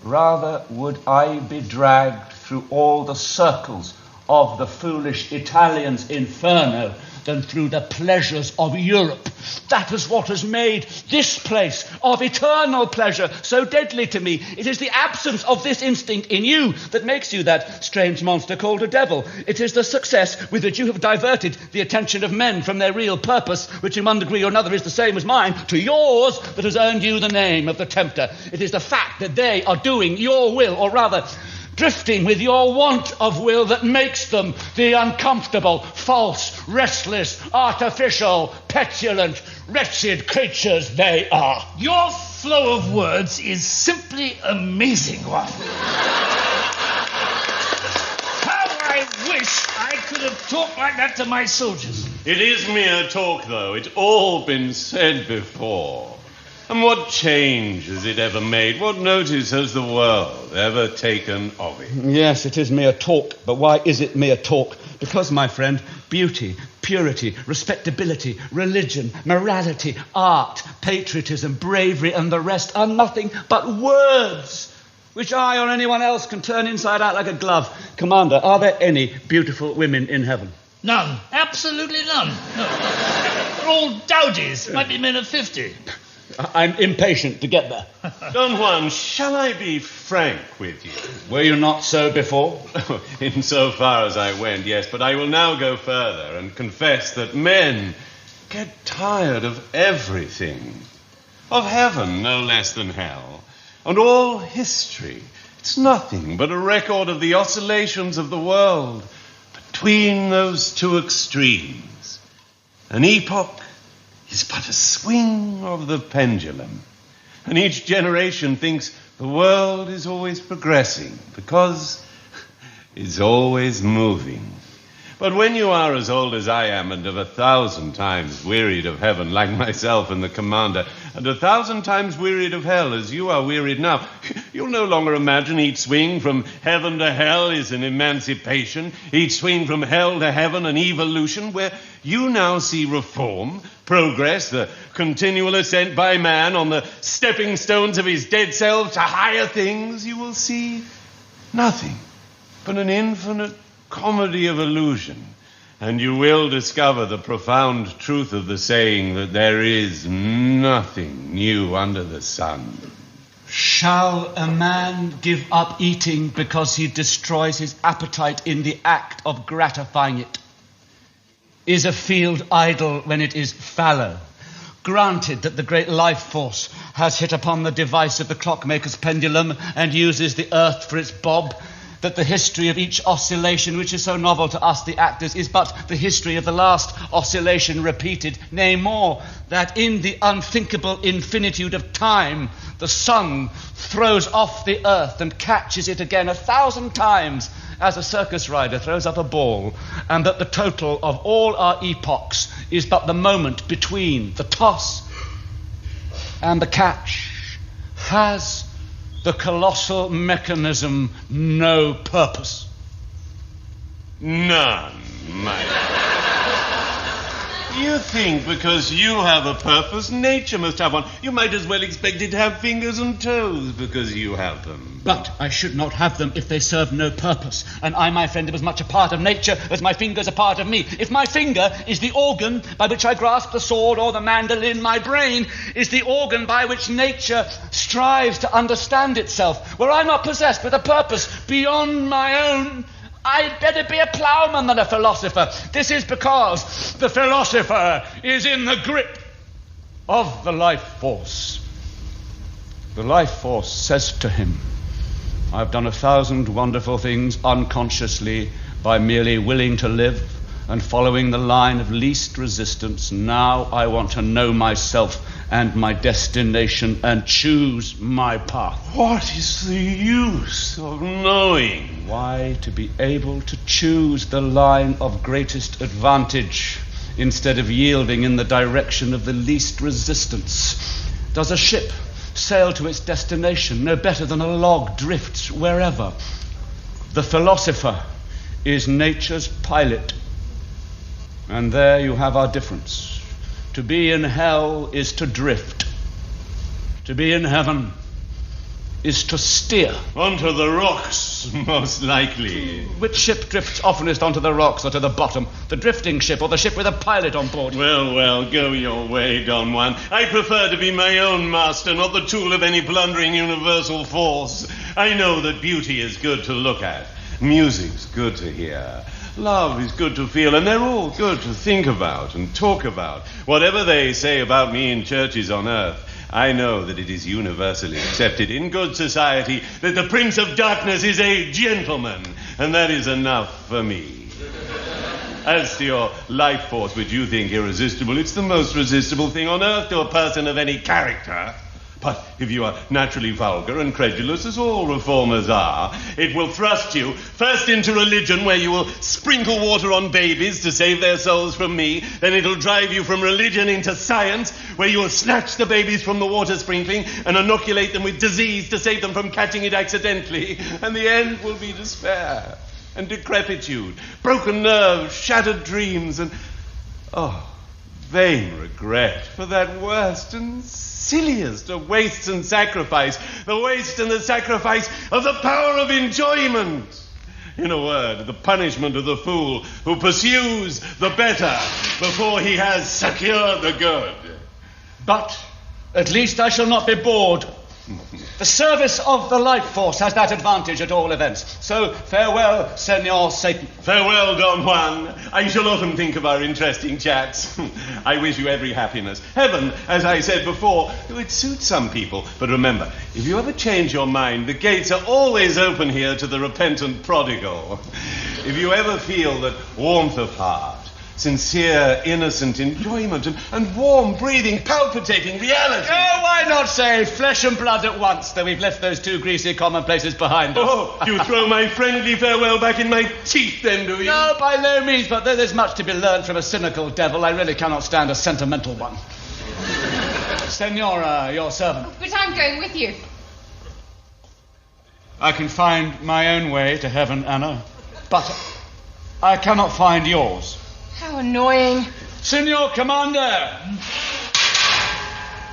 rather would I be dragged through all the circles of the foolish Italian's inferno than through the pleasures of Europe. That is what has made this place of eternal pleasure so deadly to me. It is the absence of this instinct in you that makes you that strange monster called a devil. It is the success with which you have diverted the attention of men from their real purpose, which in one degree or another is the same as mine, to yours, that has earned you the name of the tempter. It is the fact that they are doing your will, or rather drifting with your want of will, that makes them the uncomfortable, false, restless, artificial, petulant, wretched creatures they are. Your flow of words is simply amazing, Juan. How I wish I could have talked like that to my soldiers. It is mere talk, though. It's all been said before. And what change has it ever made? What notice has the world ever taken of it? Yes, it is mere talk, but why is it mere talk? Because, my friend, beauty, purity, respectability, religion, morality, art, patriotism, bravery, and the rest are nothing but words, which I or anyone else can turn inside out like a glove. Commander, are there any beautiful women in heaven? None. Absolutely none. No. They're all dowdies. Might be men of 50. I'm impatient to get there. Don Juan, shall I be frank with you? Were you not so before? Insofar as I went, yes, but I will now go further and confess that men get tired of everything. Of heaven, no less than hell. And all history, it's nothing but a record of the oscillations of the world between those two extremes. An epoch is but a swing of the pendulum. And each generation thinks the world is always progressing because it's always moving. But when you are as old as I am and of 1,000 times wearied of heaven, like myself and the commander, and 1,000 times wearied of hell as you are wearied now, you'll no longer imagine each swing from heaven to hell is an emancipation, each swing from hell to heaven an evolution, where you now see reform, progress, the continual ascent by man on the stepping stones of his dead self to higher things. You will see nothing but an infinite comedy of illusion, and you will discover the profound truth of the saying that there is nothing new under the sun. Shall a man give up eating because he destroys his appetite in the act of gratifying it? Is a field idle when it is fallow? Granted that the great life force has hit upon the device of the clockmaker's pendulum and uses the earth for its bob, that the history of each oscillation, which is so novel to us, the actors, is but the history of the last oscillation repeated. Nay, more, that in the unthinkable infinitude of time, the sun throws off the earth and catches it again 1,000 times as a circus rider throws up a ball, and that the total of all our epochs is but the moment between the toss and the catch. Has the colossal mechanism no purpose? None, my lord. You think because you have a purpose, nature must have one. You might as well expect it to have fingers and toes because you have them. But I should not have them if they serve no purpose. And I, my friend, am as much a part of nature as my finger's a part of me. If my finger is the organ by which I grasp the sword or the mandolin, my brain is the organ by which nature strives to understand itself. Were I not possessed with a purpose beyond my own, I'd better be a ploughman than a philosopher. This is because the philosopher is in the grip of the life force. The life force says to him, I've done 1,000 wonderful things unconsciously by merely willing to live and following the line of least resistance. Now I want to know myself and my destination and choose my path. What is the use of knowing? Why, to be able to choose the line of greatest advantage instead of yielding in the direction of the least resistance. Does a ship sail to its destination no better than a log drifts wherever? The philosopher is nature's pilot. And there you have our difference. To be in hell is to drift. To be in heaven is to steer. Onto the rocks, most likely. Which ship drifts oftenest onto the rocks or to the bottom? The drifting ship or the ship with a pilot on board? Well, go your way, Don Juan. I prefer to be my own master, not the tool of any plundering universal force. I know that beauty is good to look at. Music's good to hear. Love is good to feel, and they're all good to think about and talk about. Whatever they say about me in churches on earth, I know that it is universally accepted in good society that the Prince of Darkness is a gentleman, and that is enough for me. As to your life force, which you think irresistible, it's the most resistible thing on earth to a person of any character. But if you are naturally vulgar and credulous, as all reformers are, it will thrust you first into religion, where you will sprinkle water on babies to save their souls from me. Then it'll drive you from religion into science, where you will snatch the babies from the water sprinkling and inoculate them with disease to save them from catching it accidentally. And the end will be despair and decrepitude, broken nerves, shattered dreams, and, vain regret for that worst and silliest of wastes and sacrifice, the waste and the sacrifice of the power of enjoyment. In a word, the punishment of the fool who pursues the better before he has secured the good. But at least I shall not be bored. The service of the life force has that advantage at all events. So farewell, Senor Satan. Farewell, Don Juan. I shall often think of our interesting chats. I wish you every happiness. Heaven, as I said before, it suits some people. But remember, if you ever change your mind, the gates are always open here to the repentant prodigal. If you ever feel that warmth of heart, sincere, innocent enjoyment, and warm breathing, palpitating reality. Oh, why not say flesh and blood at once, though we've left those two greasy commonplaces behind us? Oh, you throw my friendly farewell back in my teeth then, do you? No, by no means, but though there's much to be learned from a cynical devil, I really cannot stand a sentimental one. Senora, your servant. But I'm going with you. I can find my own way to heaven, Anna, but I cannot find yours. How annoying. Senor Commander,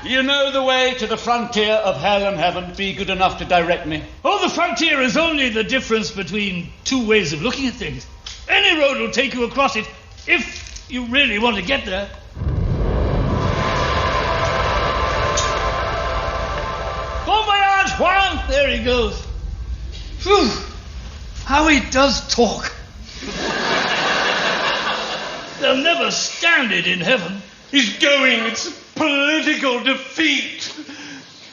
you know the way to the frontier of hell and heaven. Be good enough to direct me. Oh, the frontier is only the difference between two ways of looking at things. Any road will take you across it if you really want to get there. Bon voyage, Juan! There he goes. Phew! How he does talk. They'll never stand it in heaven. He's going. It's political defeat.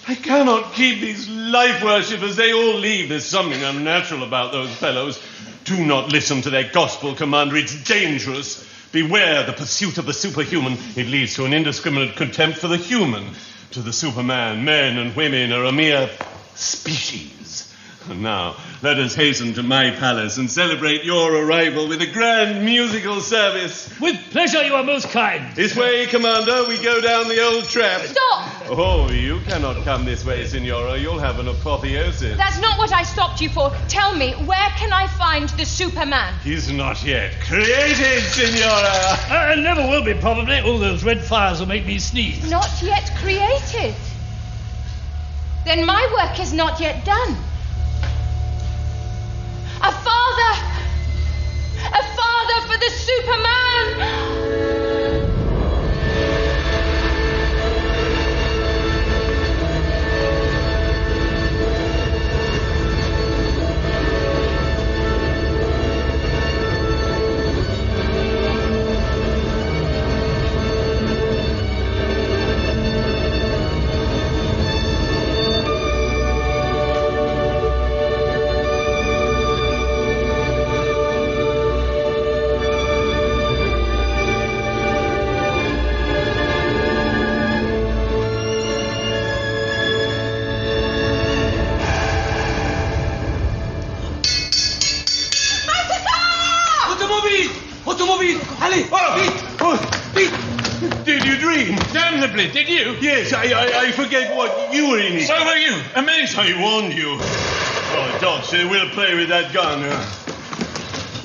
I cannot keep these life worshippers. They all leave. There's something unnatural about those fellows. Do not listen to their gospel, Commander. It's dangerous. Beware the pursuit of the superhuman. It leads to an indiscriminate contempt for the human. To the Superman, men and women are a mere species. And now, let us hasten to my palace and celebrate your arrival with a grand musical service. With pleasure, you are most kind. This way, Commander. We go down the old trap. Stop! Oh, you cannot come this way, Signora. You'll have an apotheosis. That's not what I stopped you for. Tell me, where can I find the Superman? He's not yet created, Signora. Never will be, probably. All those red fires will make me sneeze. Not yet created. Then my work is not yet done. A father for the Superman! Did you dream? Damnably, did you? Yes, I forget what you were in it. So were you. Amazing. I warned you. Oh, dogs, we'll play with that gun.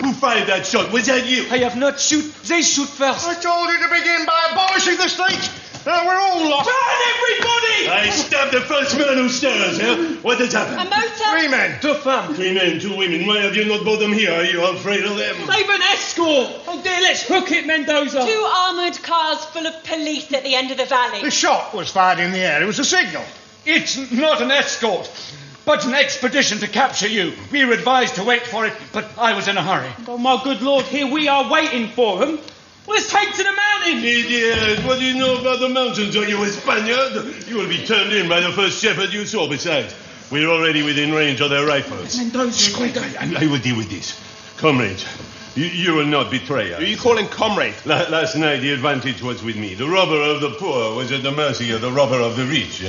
Who fired that shot? Was that you? I have not shoot. They shoot first. I told you to begin by abolishing the state. We're all lost. Turn, everybody! I stabbed the first man who stirs, huh? What has happened? A motor? 3 men. 2 femmes. 3 men, 2 women. Why have you not brought them here? Are you afraid of them? They've an escort. Oh dear, let's hook it, Mendoza. 2 armoured cars full of police at the end of the valley. The shot was fired in the air. It was a signal. It's not an escort, but an expedition to capture you. We were advised to wait for it, but I was in a hurry. Oh, my good lord, here we are waiting for them. Let's take to the mountains. Idiot, what do you know about the mountains? Are you a Spaniard? You will be turned in by the first shepherd you saw. Besides, we're already within range of their rifles. Mendoza, I will deal with this. Comrades, You will not betray us. Who are you calling comrade? Last night, the advantage was with me. The robber of the poor was at the mercy of the robber of the rich.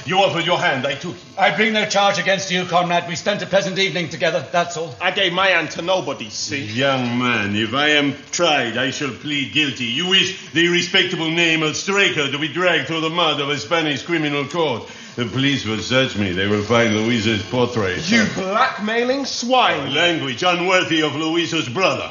You offered your hand, I took it. I bring no charge against you, comrade. We spent a pleasant evening together, that's all. I gave my hand to nobody, see? Young man, if I am tried, I shall plead guilty. You wish the respectable name of Straker to be dragged through the mud of a Spanish criminal court. The police will search me. They will find Louisa's portrait. You blackmailing swine! Language unworthy of Louisa's brother.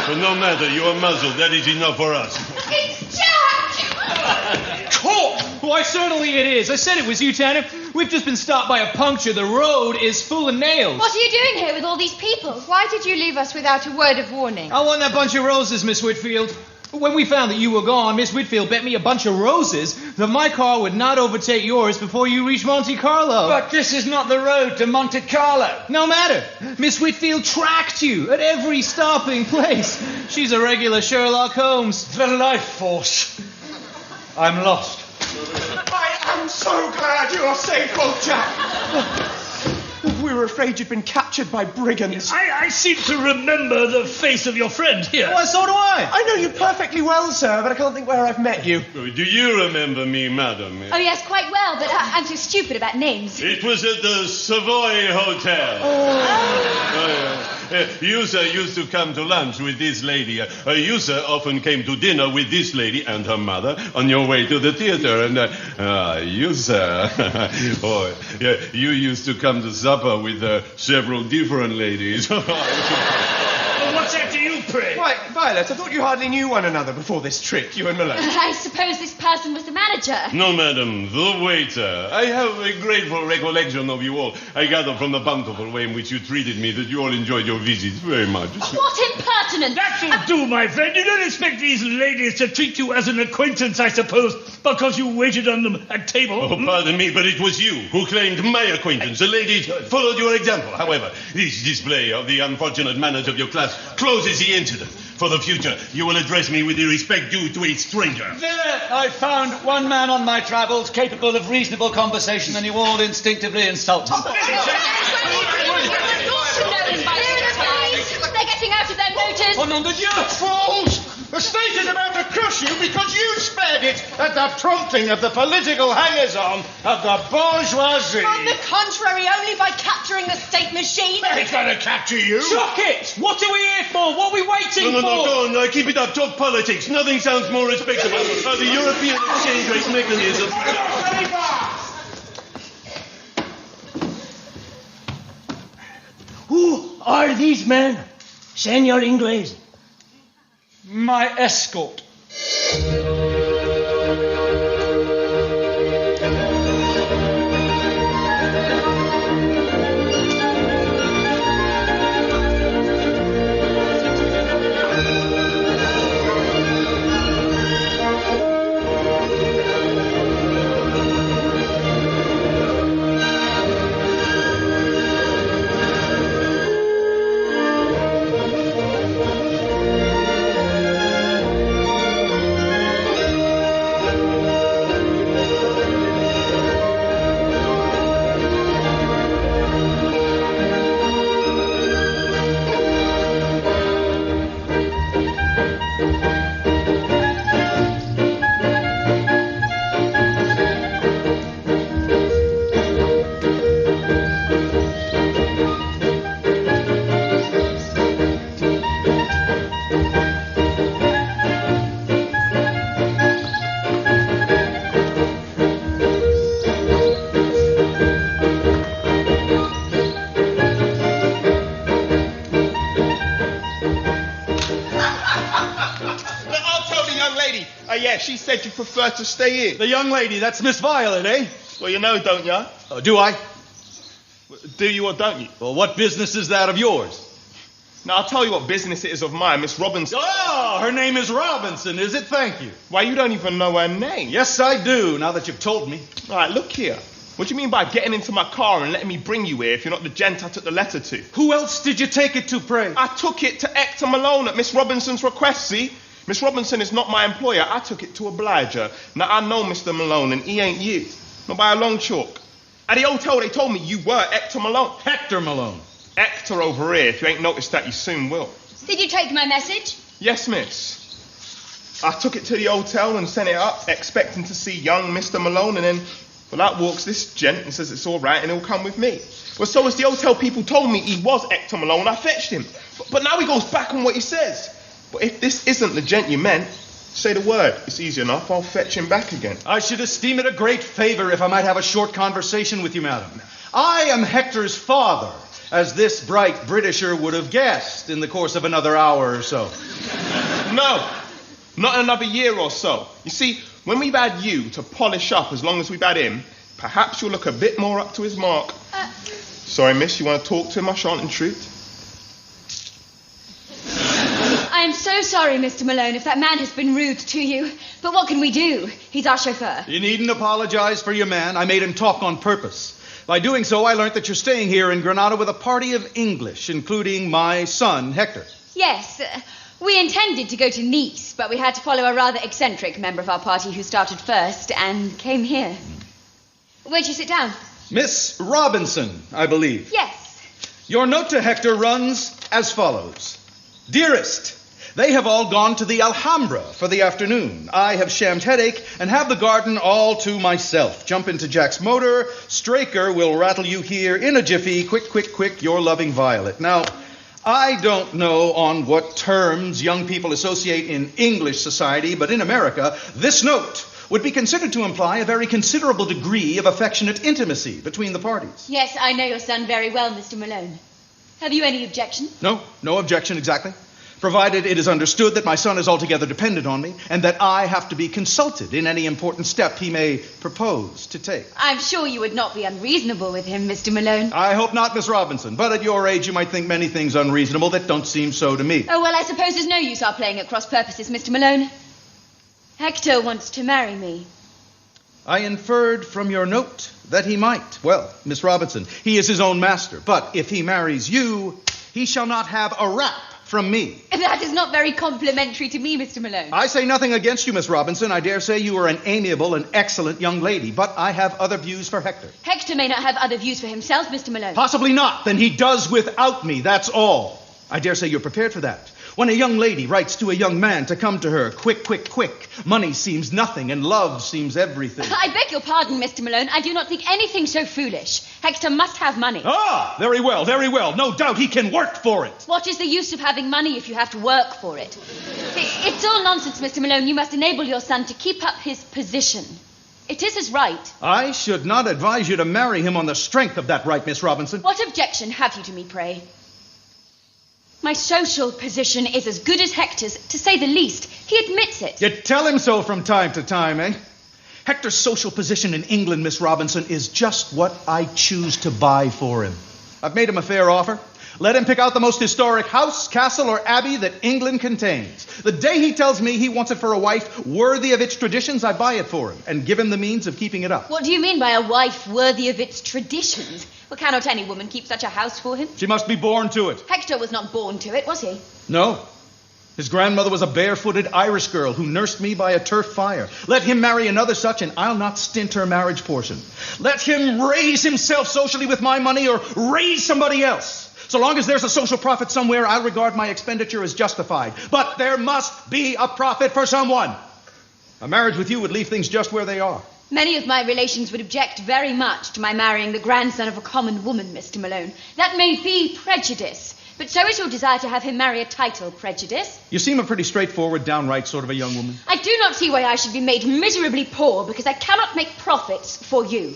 But no matter, you are muzzled. That is enough for us. It's Jack! Caught! Why, certainly it is. I said it was you, Tanner. We've just been stopped by a puncture. The road is full of nails. What are you doing here with all these people? Why did you leave us without a word of warning? I want that bunch of roses, Miss Whitfield. When we found that you were gone, Miss Whitfield bet me a bunch of roses that my car would not overtake yours before you reached Monte Carlo. But this is not the road to Monte Carlo. No matter. Miss Whitfield tracked you at every stopping place. She's a regular Sherlock Holmes. The life force. I'm lost. I am so glad you are safe, old chap. We were afraid you'd been captured by brigands. I seem to remember the face of your friend here. Well, so do I. I know you perfectly well, sir, but I can't think where I've met you. Do you remember me, madam? Oh, yes, quite well, but I'm too stupid about names. It was at the Savoy Hotel. You, sir, used to come to lunch with this lady. You, sir, often came to dinner with this lady and her mother on your way to the theater. And you, sir, you used to come to supper with several different ladies. Well, what's after you, pray? Why, Violet, I thought you hardly knew one another before this trip, you and Malone. I suppose this person was the manager. No, madam, the waiter. I have a grateful recollection of you all. I gather from the bountiful way in which you treated me that you all enjoyed your visits very much. What impertinence! That'll do, my friend. You don't expect these ladies to treat you as an acquaintance, I suppose, because you waited on them at table. Oh, pardon me, but it was you who claimed my acquaintance. The ladies followed your example. However, this display of the unfortunate manners of your class closes the incident. For the future, you will address me with the respect due to a stranger. There, I found one man on my travels capable of reasonable conversation, and you all instinctively insult him. They're getting out of their motors. Oh, nom de Dieu! Fools! The state is about to crush you because you spared it at the prompting of the political hangers-on of the bourgeoisie. On the contrary, only by capturing the state machine. It's going to capture you. Chuck it! What are we here for? What are we waiting No, for? go on, keep it up. Talk politics. Nothing sounds more respectable than the European exchange rate mechanism. Who are these men, Senor Inglés? My escort. She said you prefer to stay here. The young lady, that's Miss Violet, eh? Well, you know, don't you? Do I? Do you or don't you? Well, what business is that of yours? Now, I'll tell you what business it is of mine, Miss Robinson. Oh, her name is Robinson, is it? Thank you. Why, you don't even know her name. Yes, I do, now that you've told me. All right, look here. What do you mean by getting into my car and letting me bring you here if you're not the gent I took the letter to? Who else did you take it to, pray? I took it to Hector Malone at Miss Robinson's request, see? Miss Robinson is not my employer. I took it to oblige her. Now, I know Mr. Malone, and he ain't you. Not by a long chalk. At the hotel, they told me you were Hector Malone. Hector Malone. Hector over here. If you ain't noticed that, you soon will. Did you take my message? Yes, miss. I took it to the hotel and sent it up, expecting to see young Mr. Malone, and then, well, out walks this gent and says it's all right and he'll come with me. Well, so as the hotel people told me he was Hector Malone, I fetched him. But now he goes back on what he says. But if this isn't the gent you meant, say the word. It's easy enough. I'll fetch him back again. I should esteem it a great favor if I might have a short conversation with you, madam. I am Hector's father, as this bright Britisher would have guessed in the course of another hour or so. No, not in another year or so. You see, when we've had you to polish up as long as we've had him, perhaps you'll look a bit more up to his mark. Sorry, miss, you want to talk to him? I shan't intrude. I am so sorry, Mr. Malone, if that man has been rude to you. But what can we do? He's our chauffeur. You needn't apologize for your man. I made him talk on purpose. By doing so, I learned that you're staying here in Granada with a party of English, including my son, Hector. Yes, we intended to go to Nice, but we had to follow a rather eccentric member of our party who started first and came here. Won't you sit down? Miss Robinson, I believe. Yes. Your note to Hector runs as follows. Dearest, they have all gone to the Alhambra for the afternoon. I have shammed headache and have the garden all to myself. Jump into Jack's motor. Straker will rattle you here in a jiffy. Quick, quick, quick, your loving Violet. Now, I don't know on what terms young people associate in English society, but in America, this note would be considered to imply a very considerable degree of affectionate intimacy between the parties. Yes, I know your son very well, Mr. Malone. Have you any objection? No objection exactly. Provided it is understood that my son is altogether dependent on me and that I have to be consulted in any important step he may propose to take. I'm sure you would not be unreasonable with him, Mr. Malone. I hope not, Miss Robinson, but at your age you might think many things unreasonable that don't seem so to me. Oh, well, I suppose there's no use our playing at cross purposes, Mr. Malone. Hector wants to marry me. I inferred from your note that he might. Well, Miss Robinson, he is his own master, but if he marries you, he shall not have a rap from me. That is not very complimentary to me, Mr. Malone. I say nothing against you, Miss Robinson. I dare say you are an amiable and excellent young lady, but I have other views for Hector. Hector may not have other views for himself, Mr. Malone. Possibly not. Then he does without me, that's all. I dare say you're prepared for that. When a young lady writes to a young man to come to her, quick, quick, quick, money seems nothing and love seems everything. I beg your pardon, Mr. Malone. I do not think anything so foolish. Hector must have money. Ah, very well, very well. No doubt he can work for it. What is the use of having money if you have to work for it? It's all nonsense, Mr. Malone. You must enable your son to keep up his position. It is his right. I should not advise you to marry him on the strength of that right, Miss Robinson. What objection have you to me, pray? My social position is as good as Hector's, to say the least. He admits it. You tell him so from time to time, eh? Hector's social position in England, Miss Robinson, is just what I choose to buy for him. I've made him a fair offer. Let him pick out the most historic house, castle, or abbey that England contains. The day he tells me he wants it for a wife worthy of its traditions, I buy it for him and give him the means of keeping it up. What do you mean by a wife worthy of its traditions? Well, cannot any woman keep such a house for him? She must be born to it. Hector was not born to it, was he? No. His grandmother was a barefooted Irish girl who nursed me by a turf fire. Let him marry another such, and I'll not stint her marriage portion. Let him raise himself socially with my money or raise somebody else. So long as there's a social profit somewhere, I'll regard my expenditure as justified. But there must be a profit for someone. A marriage with you would leave things just where they are. Many of my relations would object very much to my marrying the grandson of a common woman, Mr. Malone. That may be prejudice, but so is your desire to have him marry a title prejudice. You seem a pretty straightforward, downright sort of a young woman. I do not see why I should be made miserably poor because I cannot make profits for you.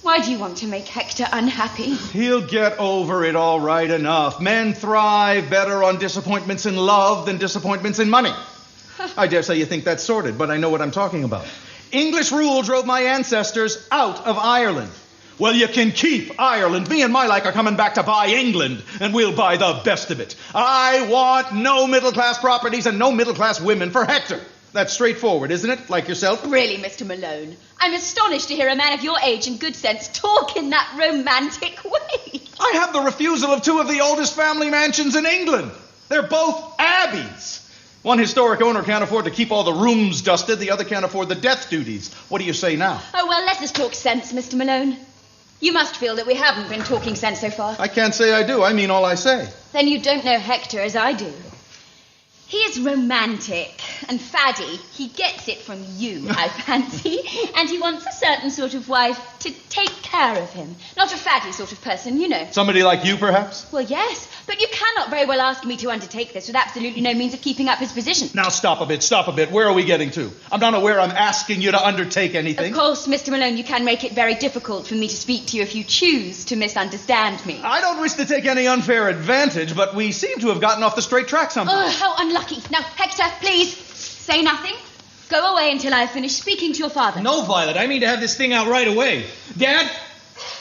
Why do you want to make Hector unhappy? He'll get over it all right enough. Men thrive better on disappointments in love than disappointments in money. I dare say you think that's sordid, but I know what I'm talking about. English rule drove my ancestors out of Ireland. Well, you can keep Ireland. Me and my like are coming back to buy England, and we'll buy the best of it. I want no middle-class properties and no middle-class women for Hector. That's straightforward, isn't it? Like yourself? Really, Mr. Malone, I'm astonished to hear a man of your age and good sense talk in that romantic way. I have the refusal of two of the oldest family mansions in England. They're both abbeys. One historic owner can't afford to keep all the rooms dusted. The other can't afford the death duties. What do you say now? Oh, well, let us talk sense, Mr. Malone. You must feel that we haven't been talking sense so far. I can't say I do. I mean all I say. Then you don't know Hector as I do. He is romantic and faddy. He gets it from you, I fancy. And he wants a certain sort of wife to take care of him. Not a faddy sort of person, you know. Somebody like you, perhaps? Well, yes, but you cannot very well ask me to undertake this with absolutely no means of keeping up his position. Now stop a bit. Where are we getting to? I'm not aware I'm asking you to undertake anything. Of course, Mr. Malone, you can make it very difficult for me to speak to you if you choose to misunderstand me. I don't wish to take any unfair advantage, but we seem to have gotten off the straight track somehow. Oh, how unlucky. Now, Hector, please, say nothing. Go away until I finish speaking to your father. No, Violet, I mean to have this thing out right away. Dad,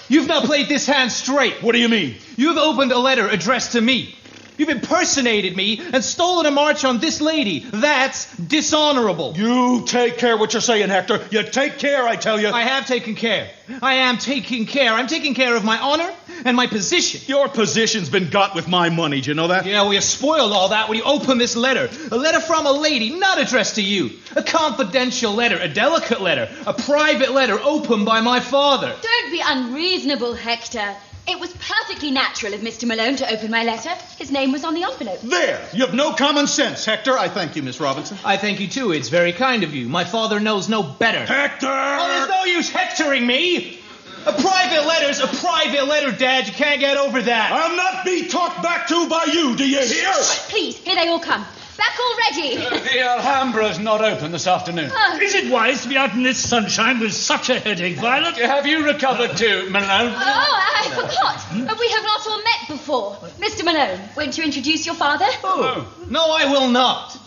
you've not played this hand straight. What do you mean? You've opened a letter addressed to me. You've impersonated me and stolen a march on this lady. That's dishonorable. You take care what you're saying, Hector. You take care, I tell you. I have taken care. I am taking care. I'm taking care of my honor and my position. Your position's been got with my money, do you know that? Yeah, well, you spoiled all that when you opened this letter. A letter from a lady, not addressed to you. A confidential letter, a delicate letter, a private letter opened by my father. Don't be unreasonable, Hector. It was perfectly natural of Mr. Malone to open my letter. His name was on the envelope. There! You've no common sense, Hector. I thank you, Miss Robinson. I thank you, too. It's very kind of you. My father knows no better. Hector! Oh, there's no use hectoring me. A private letter's a private letter, Dad. You can't get over that. I'll not be talked back to by you, do you hear? Please, here they all come. Back already. The Alhambra's not open this afternoon. Is it wise to be out in this sunshine with such a headache, Violet? Have you recovered too, Malone? Oh, I forgot. We have not all met before. Mr. Malone, won't you introduce your father? Oh, no, I will not.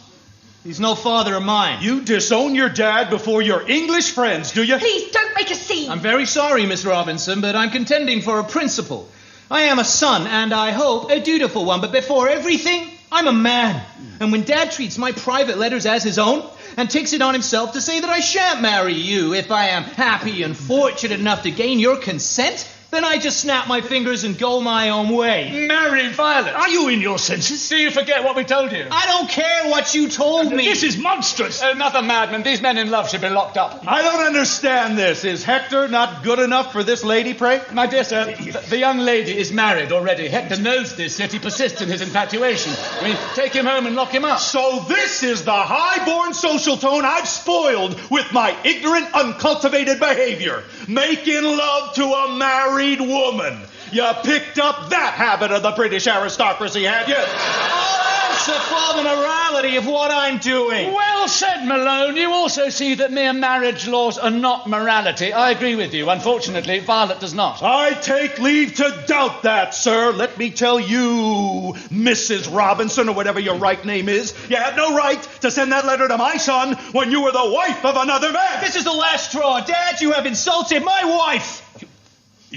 He's no father of mine. You disown your dad before your English friends, do you? Please, don't make a scene. I'm very sorry, Miss Robinson, but I'm contending for a principle. I am a son, and I hope a dutiful one, but before everything, I'm a man. And when Dad treats my private letters as his own and takes it on himself to say that I shan't marry you if I am happy and fortunate enough to gain your consent, then I just snap my fingers and go my own way. Marry Violet. Are you in your senses? Do you forget what we told you? I don't care what you told me. This is monstrous. Another madman. These men in love should be locked up. I don't understand this. Is Hector not good enough for this lady, pray? My dear sir, the young lady is married already. Hector knows this, yet he persists in his infatuation. I mean, take him home and lock him up. So this is the high-born social tone I've spoiled with my ignorant, uncultivated behavior. Making love to a married woman. You picked up that habit of the British aristocracy, have you? Oh, that's the father morality of what I'm doing. Well said, Malone. You also see that mere marriage laws are not morality. I agree with you. Unfortunately, Violet does not. I take leave to doubt that, sir. Let me tell you, Mrs. Robinson, or whatever your right name is, you had no right to send that letter to my son when you were the wife of another man. This is the last straw. Dad, you have insulted my wife.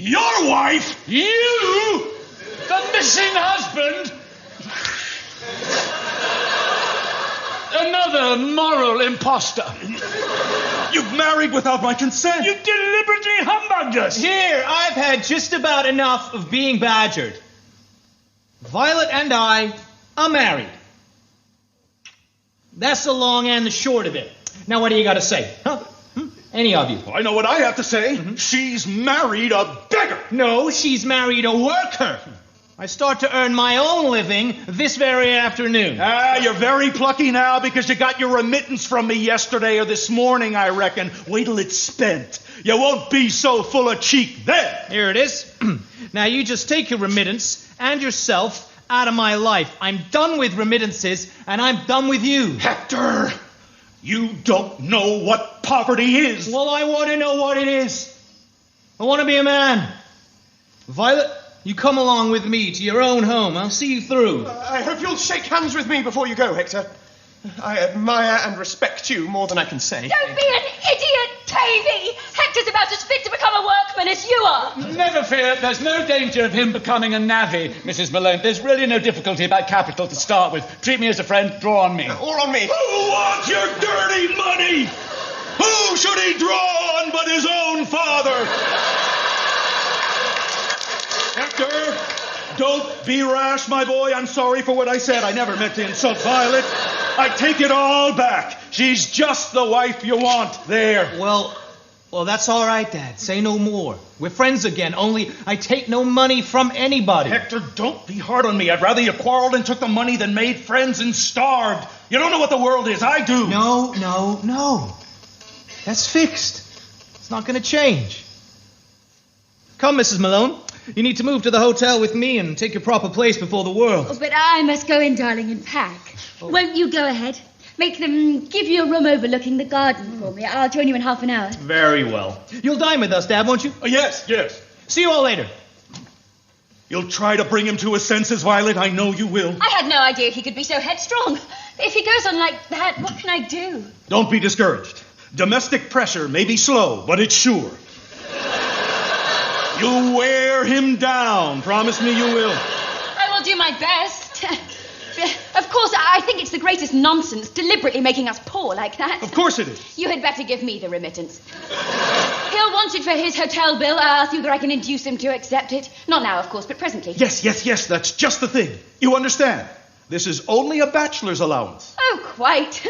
Your wife? You? The missing husband? Another moral imposter. You've married without my consent. You deliberately humbugged us. Here, I've had just about enough of being badgered. Violet and I are married. That's the long and the short of it. Now, what do you got to say? Huh? Any of you? I know what I have to say. She's married a beggar. No, she's married a worker. I start to earn my own living this very afternoon. You're very plucky now because you got your remittance from me yesterday or this morning, I reckon. Wait till it's spent. You won't be so full of cheek then. Here it is. Now you just take your remittance and yourself out of my life. I'm done with remittances and I'm done with you. Hector, you don't know what poverty is. Well, I want to know what it is. I want to be a man. Violet, you come along with me to your own home. I'll see you through. I hope you'll shake hands with me before you go, Hector. I admire and respect you more than I can say. Don't be an idiot, Tavy! Hector's about as fit to become a workman as you are. Never fear, there's no danger of him becoming a navvy, Mrs. Malone. There's really no difficulty about capital to start with. Treat me as a friend, draw on me. All on me. Who wants your dirty money? Who should he draw on but his own father? Hector, don't be rash, my boy. I'm sorry for what I said. I never meant to insult Violet. I take it all back. She's just the wife you want. There. Well, Well, that's all right, Dad. Say no more. We're friends again, only I take no money from anybody. Hector, don't be hard on me. I'd rather you quarreled and took the money than made friends and starved. You don't know what the world is. I do. No. That's fixed. It's not going to change. Come, Mrs. Malone. You need to move to the hotel with me and take your proper place before the world. Oh, but I must go in, darling, and pack. Oh. Won't you go ahead? Make them give you a room overlooking the garden for me. I'll join you in half an hour. Very well. You'll dine with us, Dad, won't you? Yes. See you all later. You'll try to bring him to his senses, Violet. I know you will. I had no idea he could be so headstrong. If he goes on like that, what can I do? Don't be discouraged. Domestic pressure may be slow, but it's sure. You'll wear him down. Promise me you will. I will do my best. Of course, I think it's the greatest nonsense, deliberately making us poor like that. Of course it is. You had better give me the remittance. He'll want it for his hotel bill. I'll see whether I can induce him to accept it. Not now, of course, but presently. Yes, that's just the thing. You understand? This is only a bachelor's allowance. Oh, quite.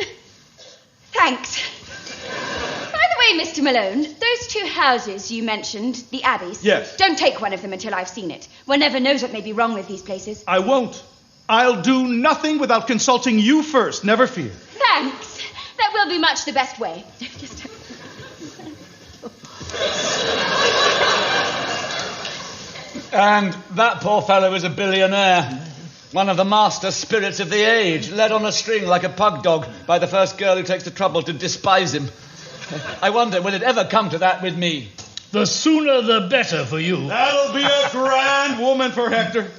Thanks. By the way, Mr. Malone, those two houses you mentioned, the Abbeys. Yes. Don't take one of them until I've seen it. One never knows what may be wrong with these places. I won't. I'll do nothing without consulting you first, never fear. Thanks. That will be much the best way. And that poor fellow is a billionaire. One of the master spirits of the age, led on a string like a pug dog by the first girl who takes the trouble to despise him. I wonder, will it ever come to that with me? The sooner the better for you. That'll be a grand woman for Hector.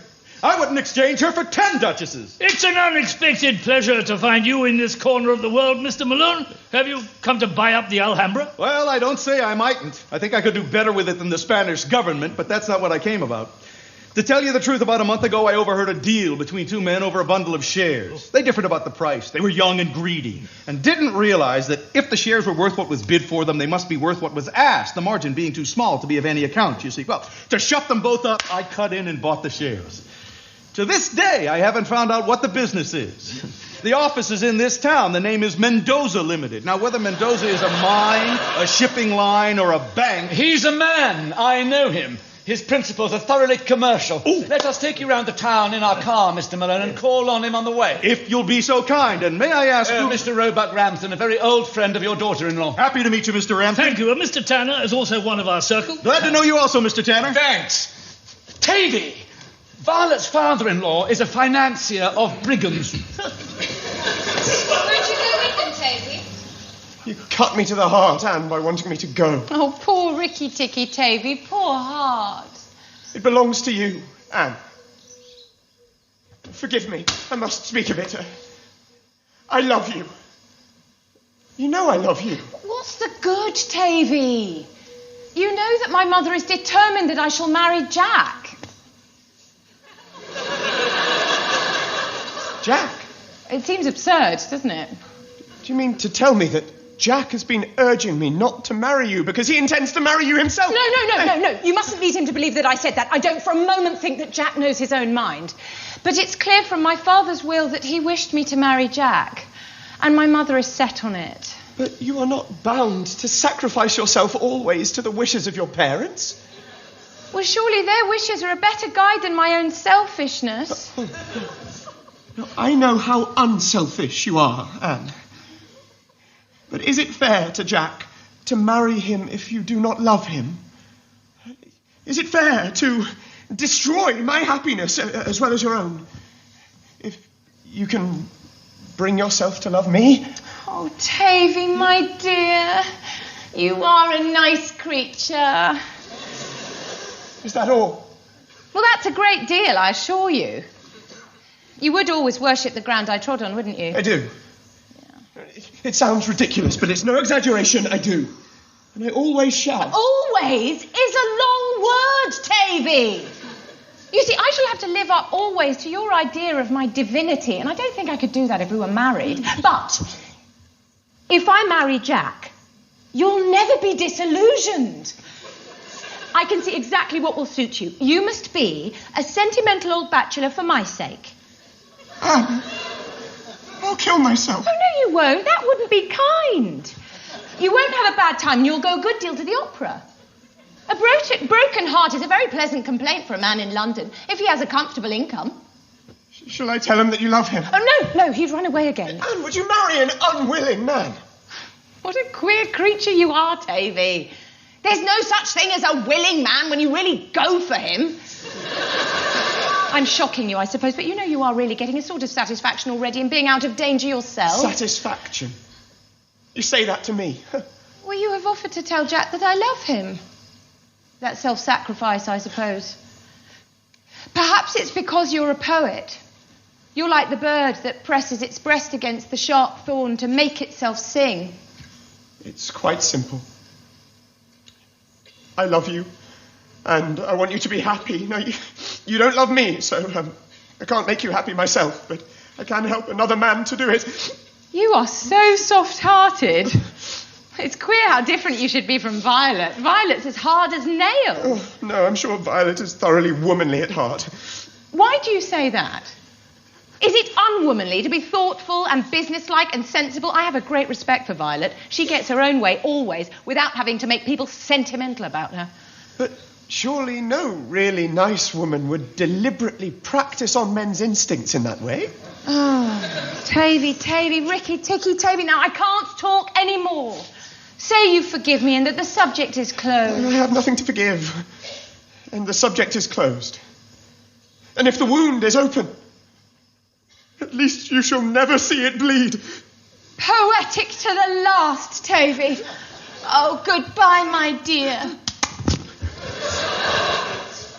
I wouldn't exchange her for 10 duchesses. It's an unexpected pleasure to find you in this corner of the world, Mr. Malone. Have you come to buy up the Alhambra? Well, I don't say I mightn't. I think I could do better with it than the Spanish government, but that's not what I came about. To tell you the truth, about a month ago, I overheard a deal between two men over a bundle of shares. They differed about the price. They were young and greedy, and didn't realize that if the shares were worth what was bid for them, they must be worth what was asked, the margin being too small to be of any account, you see. Well, to shut them both up, I cut in and bought the shares. To this day, I haven't found out what the business is. The office is in this town. The name is Mendoza Limited. Now, whether Mendoza is a mine, a shipping line, or a bank... He's a man. I know him. His principles are thoroughly commercial. Ooh. Let us take you round the town in our car, Mr. Malone, and call on him on the way. If you'll be so kind, and may I ask you... Mr. Roebuck Ramsden, a very old friend of your daughter-in-law. Happy to meet you, Mr. Ramsden. Thank you. Mr. Tanner is also one of our circle. Glad to know you also, Mr. Tanner. Thanks. Tavy! Violet's father-in-law is a financier of brigands. Won't you go with them, Tavy? You cut me to the heart, Anne, by wanting me to go. Oh, poor Ricky Ticky Tavy, poor heart. It belongs to you, Anne. Forgive me. I must speak of it. I love you. You know I love you. What's the good, Tavy? You know that my mother is determined that I shall marry Jack. Jack? It seems absurd, doesn't it? Do you mean to tell me that Jack has been urging me not to marry you because he intends to marry you himself? No. You mustn't lead him to believe that I said that. I don't for a moment think that Jack knows his own mind. But it's clear from my father's will that he wished me to marry Jack. And my mother is set on it. But you are not bound to sacrifice yourself always to the wishes of your parents. Well, surely their wishes are a better guide than my own selfishness. I know how unselfish you are, Anne. But is it fair to Jack to marry him if you do not love him? Is it fair to destroy my happiness as well as your own if you can bring yourself to love me? Oh, Tavy, my dear, you are a nice creature. Is that all? Well, that's a great deal, I assure you. You would always worship the ground I trod on, wouldn't you? I do. Yeah. It sounds ridiculous, but it's no exaggeration, I do. And I always shall. Always is a long word, Tavy. You see, I shall have to live up always to your idea of my divinity, and I don't think I could do that if we were married. But if I marry Jack, you'll never be disillusioned. I can see exactly what will suit you. You must be a sentimental old bachelor for my sake. I'll kill myself. Oh, no, you won't. That wouldn't be kind. You won't have a bad time and you'll go a good deal to the opera. A broken heart is a very pleasant complaint for a man in London, if he has a comfortable income. Shall I tell him that you love him? Oh, no, he'd run away again. Anne, would you marry an unwilling man? What a queer creature you are, Tavy. There's no such thing as a willing man when you really go for him. I'm shocking you, I suppose, but you know you are really getting a sort of satisfaction already in being out of danger yourself. Satisfaction? You say that to me? Well, you have offered to tell Jack that I love him. That's self-sacrifice, I suppose. Perhaps it's because you're a poet. You're like the bird that presses its breast against the sharp thorn to make itself sing. It's quite simple. I love you, and I want you to be happy. No, you don't love me, so I can't make you happy myself, but I can help another man to do it. You are so soft-hearted. It's queer how different you should be from Violet. Violet's as hard as nails. Oh, no, I'm sure Violet is thoroughly womanly at heart. Why do you say that? Is it unwomanly to be thoughtful and businesslike and sensible? I have a great respect for Violet. She gets her own way, always, without having to make people sentimental about her. But surely no really nice woman would deliberately practice on men's instincts in that way. Oh, Tavy, Ricky, Ticky, Tavy. Now, I can't talk anymore. Say you forgive me and that the subject is closed. I have nothing to forgive. And the subject is closed. And if the wound is open, at least you shall never see it bleed. Poetic to the last, Tavy. Oh, goodbye, my dear.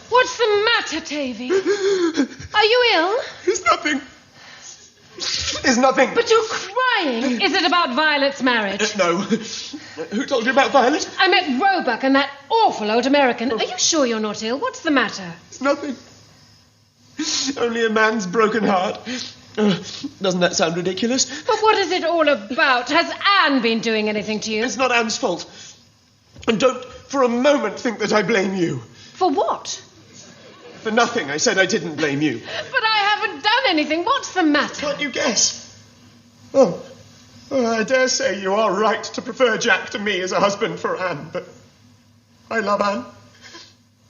What's the matter, Tavy? Are you ill? It's nothing. It's nothing. But you're crying. Is it about Violet's marriage? No. Who told you about Violet? I met Roebuck and that awful old American. Are you sure you're not ill? What's the matter? It's nothing. Only a man's broken heart. Doesn't that sound ridiculous? But what is it all about? Has Anne been doing anything to you? It's not Anne's fault. And don't for a moment think that I blame you. For what? For nothing. I said I didn't blame you. But I haven't done anything. What's the matter? Can't you guess? Oh, I dare say you are right to prefer Jack to me as a husband for Anne, but I love Anne.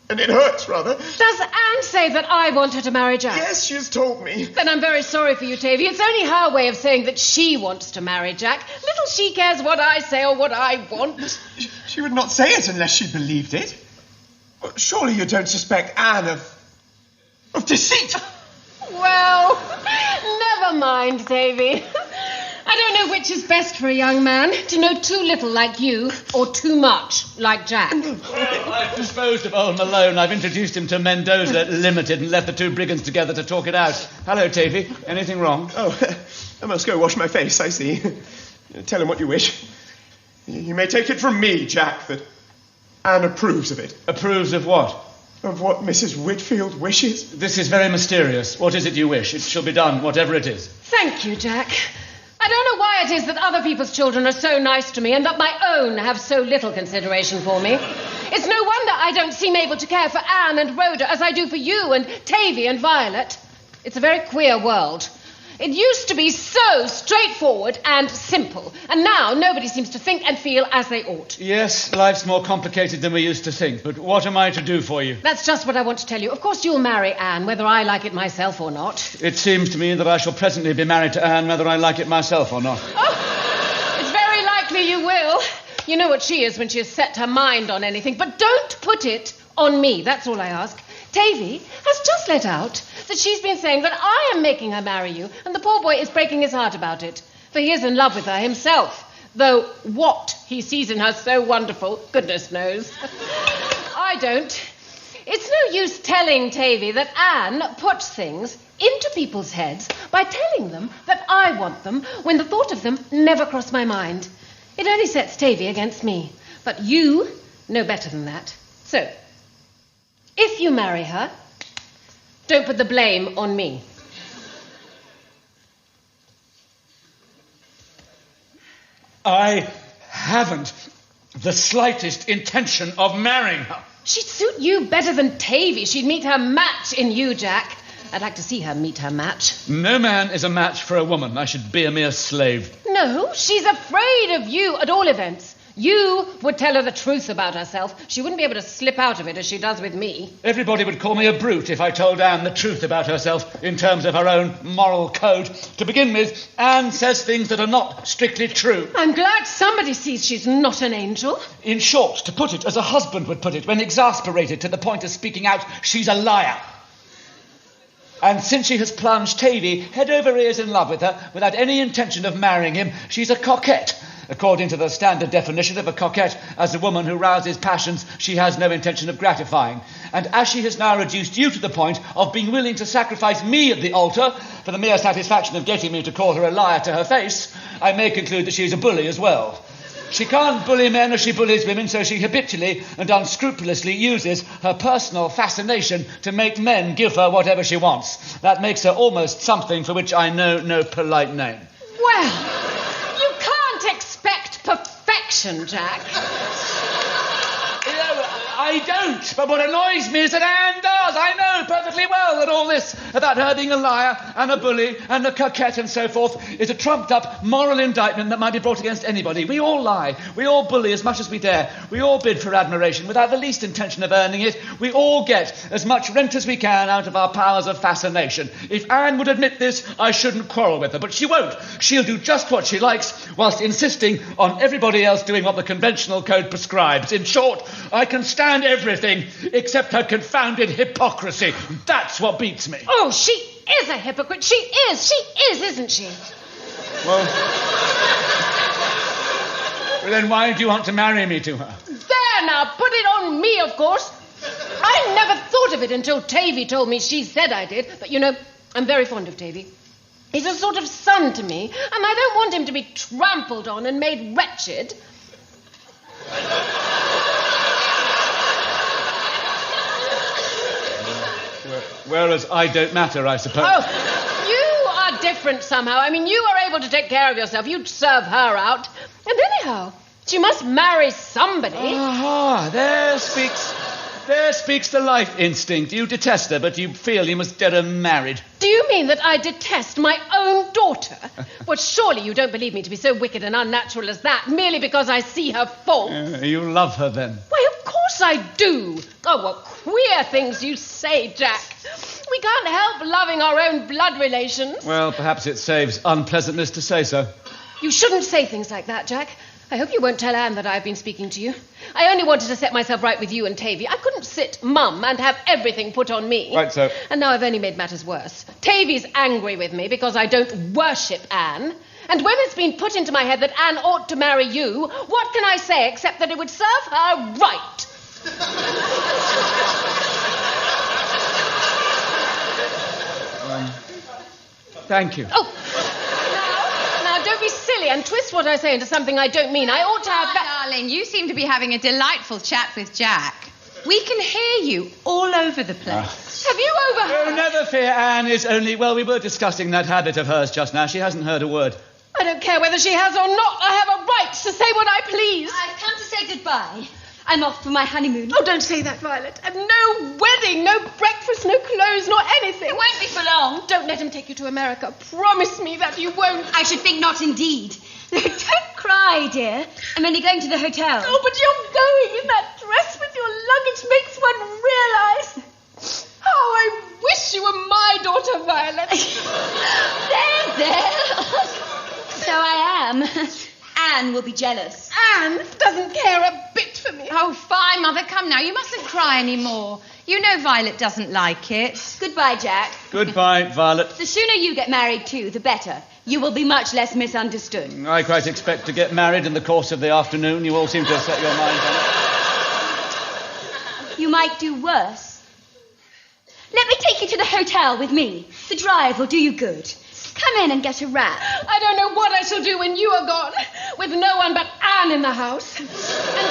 And it hurts, rather. Does Anne say that I want her to marry Jack? Yes, she's told me. Then I'm very sorry for you, Tavy. It's only her way of saying that she wants to marry Jack. Little she cares what I say or what I want. She would not say it unless she believed it. Well, surely you don't suspect Anne of deceit. Well, never mind, Tavy. I don't know which is best for a young man, to know too little like you or too much like Jack. Well, I've disposed of old Malone. I've introduced him to Mendoza Limited and left the two brigands together to talk it out. Hello, Tavy. Anything wrong? Oh, I must go wash my face, I see. Tell him what you wish. You may take it from me, Jack, that Anne approves of it. Approves of what? Of what Mrs. Whitfield wishes. This is very mysterious. What is it you wish? It shall be done, whatever it is. Thank you, Jack. I don't know why it is that other people's children are so nice to me and that my own have so little consideration for me. It's no wonder I don't seem able to care for Anne and Rhoda as I do for you and Tavy and Violet. It's a very queer world. It used to be so straightforward and simple, and now nobody seems to think and feel as they ought. Yes, life's more complicated than we used to think, but what am I to do for you? That's just what I want to tell you. Of course you'll marry Anne, whether I like it myself or not. It seems to me that I shall presently be married to Anne, whether I like it myself or not. Oh, it's very likely you will. You know what she is when she has set her mind on anything, but don't put it on me, that's all I ask. Tavy has just let out that she's been saying that I am making her marry you, and the poor boy is breaking his heart about it, for he is in love with her himself, though what he sees in her so wonderful, goodness knows. I don't. It's no use telling Tavy that Anne puts things into people's heads by telling them that I want them when the thought of them never crossed my mind. It only sets Tavy against me, but you know better than that. So, if you marry her, don't put the blame on me. I haven't the slightest intention of marrying her. She'd suit you better than Tavy. She'd meet her match in you, Jack. I'd like to see her meet her match. No man is a match for a woman. I should be a mere slave. No, she's afraid of you, at all events. You would tell her the truth about herself. She wouldn't be able to slip out of it as she does with me. Everybody would call me a brute if I told Anne the truth about herself in terms of her own moral code. To begin with, Anne says things that are not strictly true. I'm glad somebody sees she's not an angel. In short, to put it as a husband would put it, when exasperated to the point of speaking out, she's a liar. And since she has plunged Tavy head over ears in love with her, without any intention of marrying him, she's a coquette. According to the standard definition of a coquette, as a woman who rouses passions she has no intention of gratifying. And as she has now reduced you to the point of being willing to sacrifice me at the altar for the mere satisfaction of getting me to call her a liar to her face, I may conclude that she's a bully as well. She can't bully men as she bullies women, so she habitually and unscrupulously uses her personal fascination to make men give her whatever she wants. That makes her almost something for which I know no polite name. Well, you can't expect perfection, Jack. I don't, but what annoys me is that Anne does. I know perfectly well that all this about her being a liar and a bully and a coquette and so forth is a trumped-up moral indictment that might be brought against anybody. We all lie. We all bully as much as we dare. We all bid for admiration without the least intention of earning it. We all get as much rent as we can out of our powers of fascination. If Anne would admit this, I shouldn't quarrel with her, but she won't. She'll do just what she likes whilst insisting on everybody else doing what the conventional code prescribes. In short, I can stand everything except her confounded hypocrisy. That's what beats me. Oh, she is a hypocrite. She is, isn't she? Well, then why do you want to marry me to her? There now, put it on me, of course. I never thought of it until Tavy told me she said I did. But, you know, I'm very fond of Tavy. He's a sort of son to me, and I don't want him to be trampled on and made wretched. Whereas I don't matter, I suppose. Oh, you are different somehow. I mean, you are able to take care of yourself. You'd serve her out. And anyhow, she must marry somebody. Aha, there speaks the life instinct. You detest her, but you feel you must get her married. Do you mean that I detest my own daughter? Well, surely you don't believe me to be so wicked and unnatural as that, merely because I see her faults. You love her, then? Why, of course I do. Oh, what queer things you say, Jack. We can't help loving our own blood relations. Well, perhaps it saves unpleasantness to say so. You shouldn't say things like that, Jack. I hope you won't tell Anne that I've been speaking to you. I only wanted to set myself right with you and Tavy. I couldn't sit mum and have everything put on me. Right so. And now I've only made matters worse. Tavy's angry with me because I don't worship Anne. And when it's been put into my head that Anne ought to marry you, what can I say except that it would serve her right? Thank you. Oh, now, don't be silly and twist what I say into something I don't mean. I ought to have... Darling, you seem to be having a delightful chat with Jack. We can hear you all over the place. Have you overheard? Oh, never fear, Anne is only... Well, we were discussing that habit of hers just now. She hasn't heard a word. I don't care whether she has or not. I have a right to say what I please. I've come to say goodbye. I'm off for my honeymoon. Oh, don't say that, Violet. And no wedding, no breakfast, no clothes, nor anything. It won't be for long. Don't let him take you to America. Promise me that you won't. I should think not indeed. Don't cry, dear. I'm only going to the hotel. Oh, but you're going in that dress with your luggage makes one realise. Oh, I wish you were my daughter, Violet. There. So I am. Anne will be jealous. Anne doesn't care a bit for me. Oh, fine, Mother. Come now. You mustn't cry any more. You know Violet doesn't like it. Goodbye, Jack. Goodbye, Violet. The sooner you get married, too, the better. You will be much less misunderstood. I quite expect to get married in the course of the afternoon. You all seem to have set your minds on it. You might do worse. Let me take you to the hotel with me. The drive will do you good. Come in and get a wrap. I don't know what I shall do when you are gone, with no one but Anne in the house. And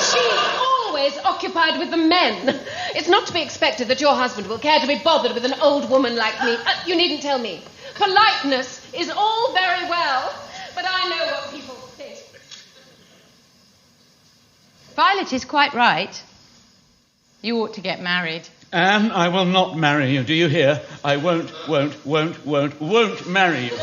she always occupied with the men. It's not to be expected that your husband will care to be bothered with an old woman like me. You needn't tell me. Politeness is all very well, but I know what people think. Violet is quite right. You ought to get married. Anne, I will not marry you. Do you hear? I won't marry you.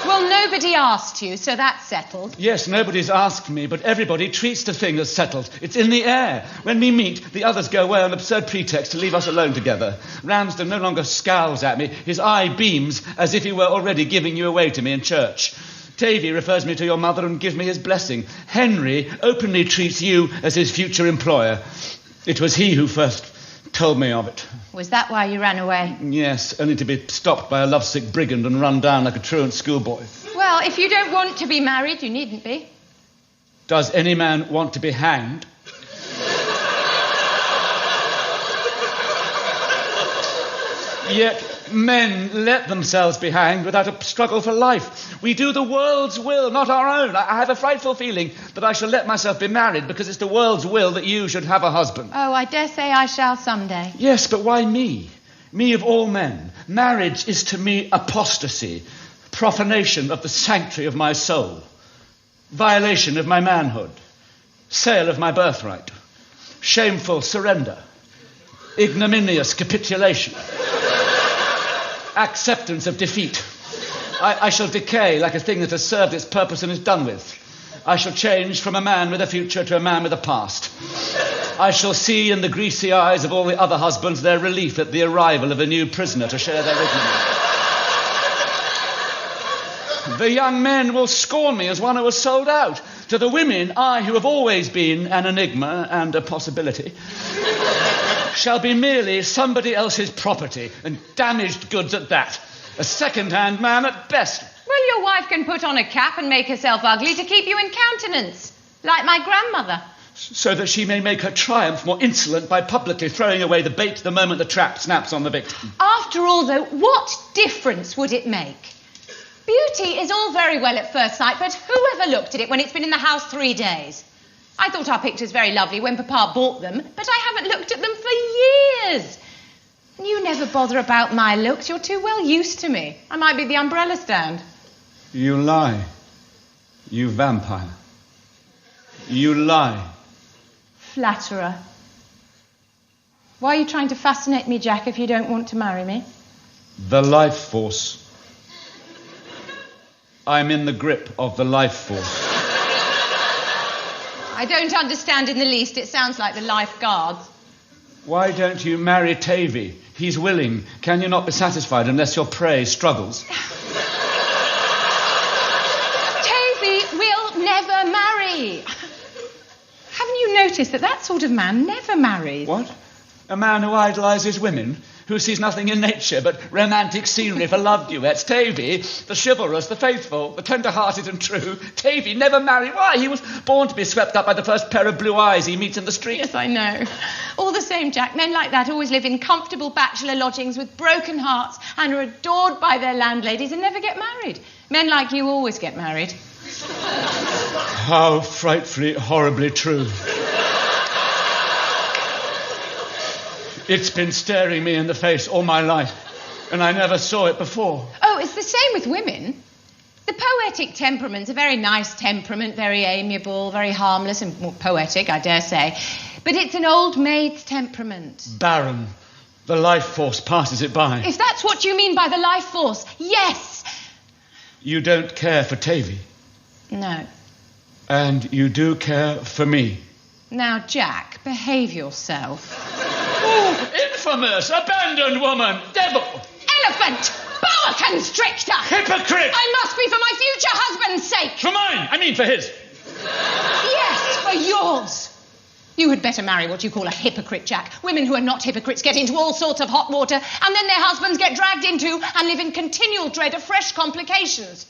Well, nobody asked you, so that's settled. Yes, nobody's asked me, but everybody treats the thing as settled. It's in the air. When we meet, the others go away on absurd pretext to leave us alone together. Ramsden no longer scowls at me. His eye beams as if he were already giving you away to me in church. Tavy refers me to your mother and gives me his blessing. Henry openly treats you as his future employer. It was he who first told me of it. Was that why you ran away? Yes, only to be stopped by a lovesick brigand and run down like a truant schoolboy. Well, if you don't want to be married, you needn't be. Does any man want to be hanged? Yet men let themselves be hanged without a struggle for life. We do the world's will, not our own. I have a frightful feeling that I shall let myself be married because it's the world's will that you should have a husband. Oh, I dare say I shall someday. Yes, but why me? Me of all men. Marriage is to me apostasy, profanation of the sanctuary of my soul, violation of my manhood, sale of my birthright, shameful surrender, ignominious capitulation, acceptance of defeat. I shall decay like a thing that has served its purpose and is done with. I shall change from a man with a future to a man with a past. I shall see in the greasy eyes of all the other husbands their relief at the arrival of a new prisoner to share their ignominy. The young men will scorn me as one who was sold out. To the women, I, who have always been an enigma and a possibility, shall be merely somebody else's property, and damaged goods at that. A second-hand man at best. Well, your wife can put on a cap and make herself ugly to keep you in countenance, like my grandmother. So that she may make her triumph more insolent by publicly throwing away the bait the moment the trap snaps on the victim. After all, though, what difference would it make? Beauty is all very well at first sight, but who ever looked at it when it's been in the house 3 days? I thought our pictures very lovely when Papa bought them, but I haven't looked at them for years. And you never bother about my looks. You're too well used to me. I might be the umbrella stand. You lie, you vampire. You lie. Flatterer. Why are you trying to fascinate me, Jack, if you don't want to marry me? The life force. I'm in the grip of the life force. I don't understand in the least. It sounds like the lifeguards. Why don't you marry Tavy? He's willing. Can you not be satisfied unless your prey struggles? Tavy will never marry. Haven't you noticed that sort of man never marries? What? A man who idolises women? Who sees nothing in nature but romantic scenery for love duets? Tavy, the chivalrous, the faithful, the tender-hearted and true. Tavy never married. Why? He was born to be swept up by the first pair of blue eyes he meets in the street. Yes, I know. All the same, Jack, men like that always live in comfortable bachelor lodgings with broken hearts and are adored by their landladies and never get married. Men like you always get married. How frightfully, horribly true. It's been staring me in the face all my life, and I never saw it before. Oh, it's the same with women. The poetic temperament's a very nice temperament, very amiable, very harmless and more poetic, I dare say. But it's an old maid's temperament. Barren. The life force passes it by. If that's what you mean by the life force, yes. You don't care for Tavy. No. And you do care for me. Now, Jack, behave yourself. Oh, infamous, abandoned woman, devil! Elephant! Boa constrictor! Hypocrite! I must be for my future husband's sake! For mine! I mean for his. Yes, for yours! You had better marry what you call a hypocrite, Jack. Women who are not hypocrites get into all sorts of hot water, and then their husbands get dragged into and live in continual dread of fresh complications.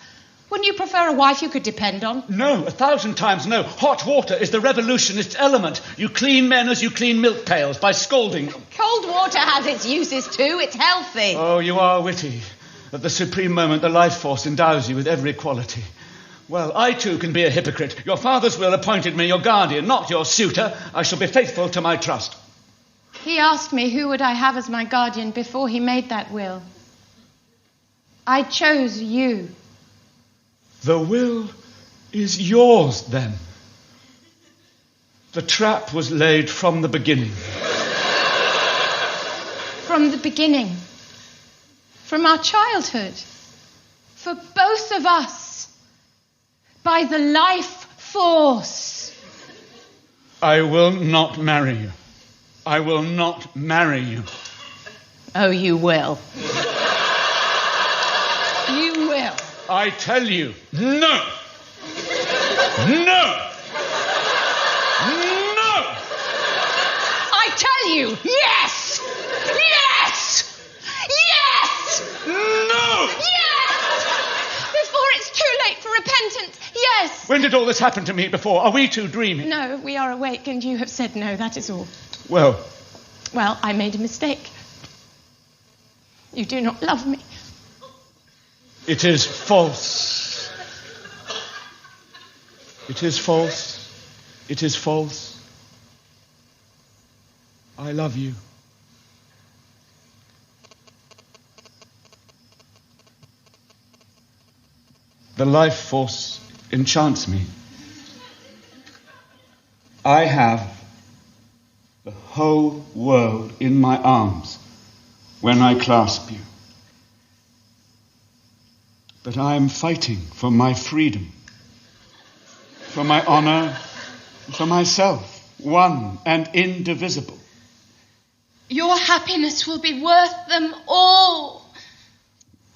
Wouldn't you prefer a wife you could depend on? No, 1,000 times no. Hot water is the revolutionist's element. You clean men as you clean milk pails, by scalding them. Cold water has its uses too. It's healthy. Oh, you are witty. At the supreme moment, the life force endows you with every quality. Well, I too can be a hypocrite. Your father's will appointed me your guardian, not your suitor. I shall be faithful to my trust. He asked me who would I have as my guardian before he made that will. I chose you. The will is yours, then. The trap was laid from the beginning. From the beginning. From our childhood. For both of us. By the life force. I will not marry you. I will not marry you. Oh, you will. You will. I tell you, no. No. No. I tell you, yes. Yes. Yes. No. Yes. Before it's too late for repentance, yes. When did all this happen to me before? Are we too dreamy? No, we are awake and you have said no, that is all. Well, I made a mistake. You do not love me. it is false. It is false. It is false. I love you. The life force enchants me. I have the whole world in my arms when I clasp you. But I am fighting for my freedom, for my honor, for myself, one and indivisible. Your happiness will be worth them all.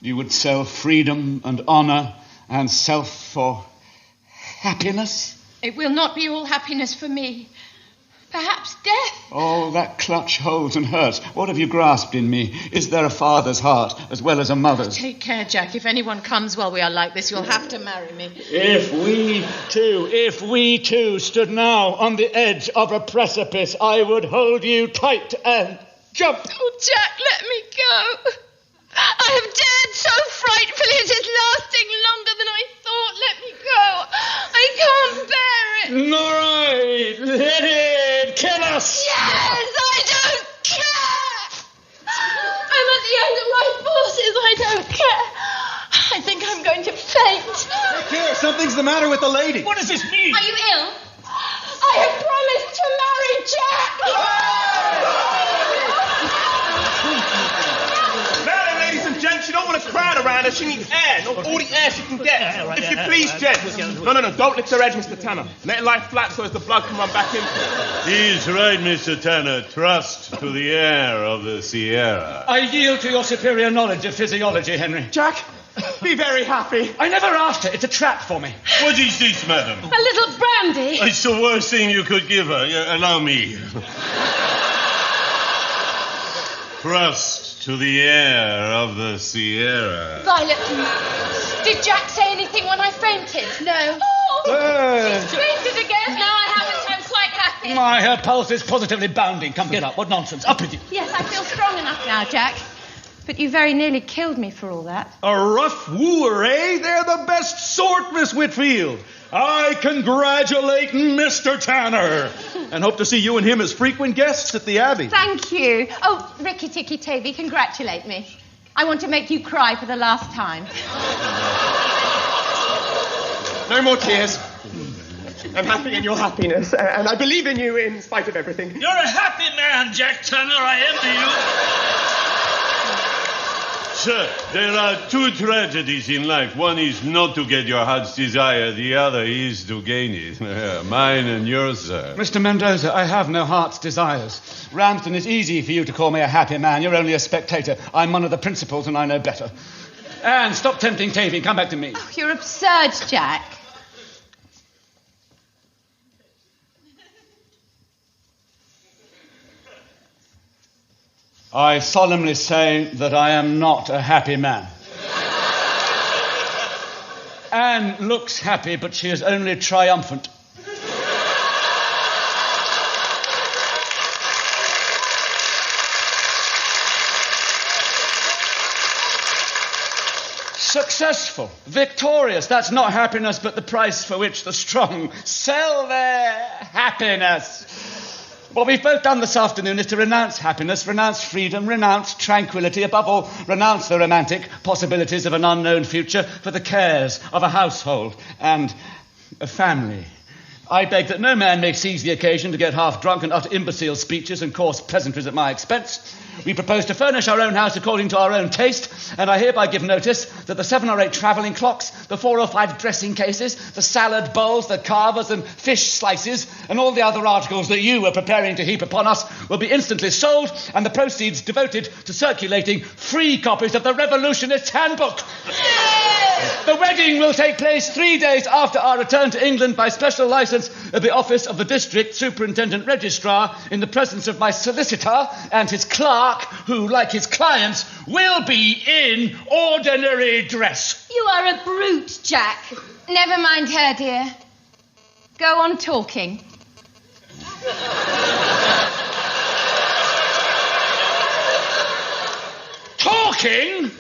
You would sell freedom and honor and self for happiness? It will not be all happiness for me. Perhaps death. Oh, that clutch holds and hurts. What have you grasped in me? Is there a father's heart as well as a mother's? Take care, Jack. If anyone comes while we are like this, you'll have to marry me. If we two stood now on the edge of a precipice, I would hold you tight and jump. Oh, Jack, let me go. I have dared so frightfully. It is lasting longer than I thought. Let me go. I can't bear it. All right, let it kill us. Yes, I don't care. I'm at the end of my forces. I don't care. I think I'm going to faint. Take care, something's the matter with the lady. What does this mean? Are you ill? I have promised to marry Jack. She don't want a crowd around her. She needs air. All the air she can get. If you please, Jen. No. Don't lift her head, Mr. Tanner. Let her lie flat so as the blood can run back in. He's right, Mr. Tanner. Trust to the air of the Sierra. I yield to your superior knowledge of physiology, Henry. Jack, be very happy. I never asked her. It's a trap for me. What is this, madam? A little brandy. It's the worst thing you could give her. Allow me. Trust to the air of the Sierra. Violet, did Jack say anything when I fainted? No. Oh, she's fainted again. No, I haven't. I'm quite happy. Her pulse is positively bounding. Come, get up. What nonsense. Up with you. Yes, I feel strong enough now, Jack. But you very nearly killed me for all that. A rough wooer, eh? They're the best sort, Miss Whitfield. I congratulate Mr. Tanner and hope to see you and him as frequent guests at the Abbey. Thank you. Oh, Ricky Tikki Tavi, congratulate me. I want to make you cry for the last time. No more tears. I'm happy in your happiness, and I believe in you in spite of everything. You're a happy man, Jack Tanner. I envy you. Sir, there are two tragedies in life. One is not to get your heart's desire. The other is to gain it. Mine and yours, sir. Mr. Mendoza, I have no heart's desires. Ramsden, it's easy for you to call me a happy man. You're only a spectator. I'm one of the principals and I know better. Anne, stop tempting Tavy. Come back to me. Oh, you're absurd, Jack. I solemnly say that I am not a happy man. Anne looks happy, but she is only triumphant. Successful, victorious, that's not happiness, but the price for which the strong sell their happiness. What we've both done this afternoon is to renounce happiness, renounce freedom, renounce tranquility, above all, renounce the romantic possibilities of an unknown future for the cares of a household and a family. I beg that no man may seize the occasion to get half drunk and utter imbecile speeches and coarse pleasantries at my expense. We propose to furnish our own house according to our own taste, and I hereby give notice that the 7 or 8 travelling clocks, the 4 or 5 dressing cases, the salad bowls, the carvers and fish slices, and all the other articles that you are preparing to heap upon us will be instantly sold, and the proceeds devoted to circulating free copies of the Revolutionist Handbook. The wedding will take place 3 days after our return to England by special licence at the office of the District Superintendent Registrar in the presence of my solicitor and his clerk, who, like his clients, will be in ordinary dress. You are a brute, Jack. Never mind her, dear. Go on talking. Talking?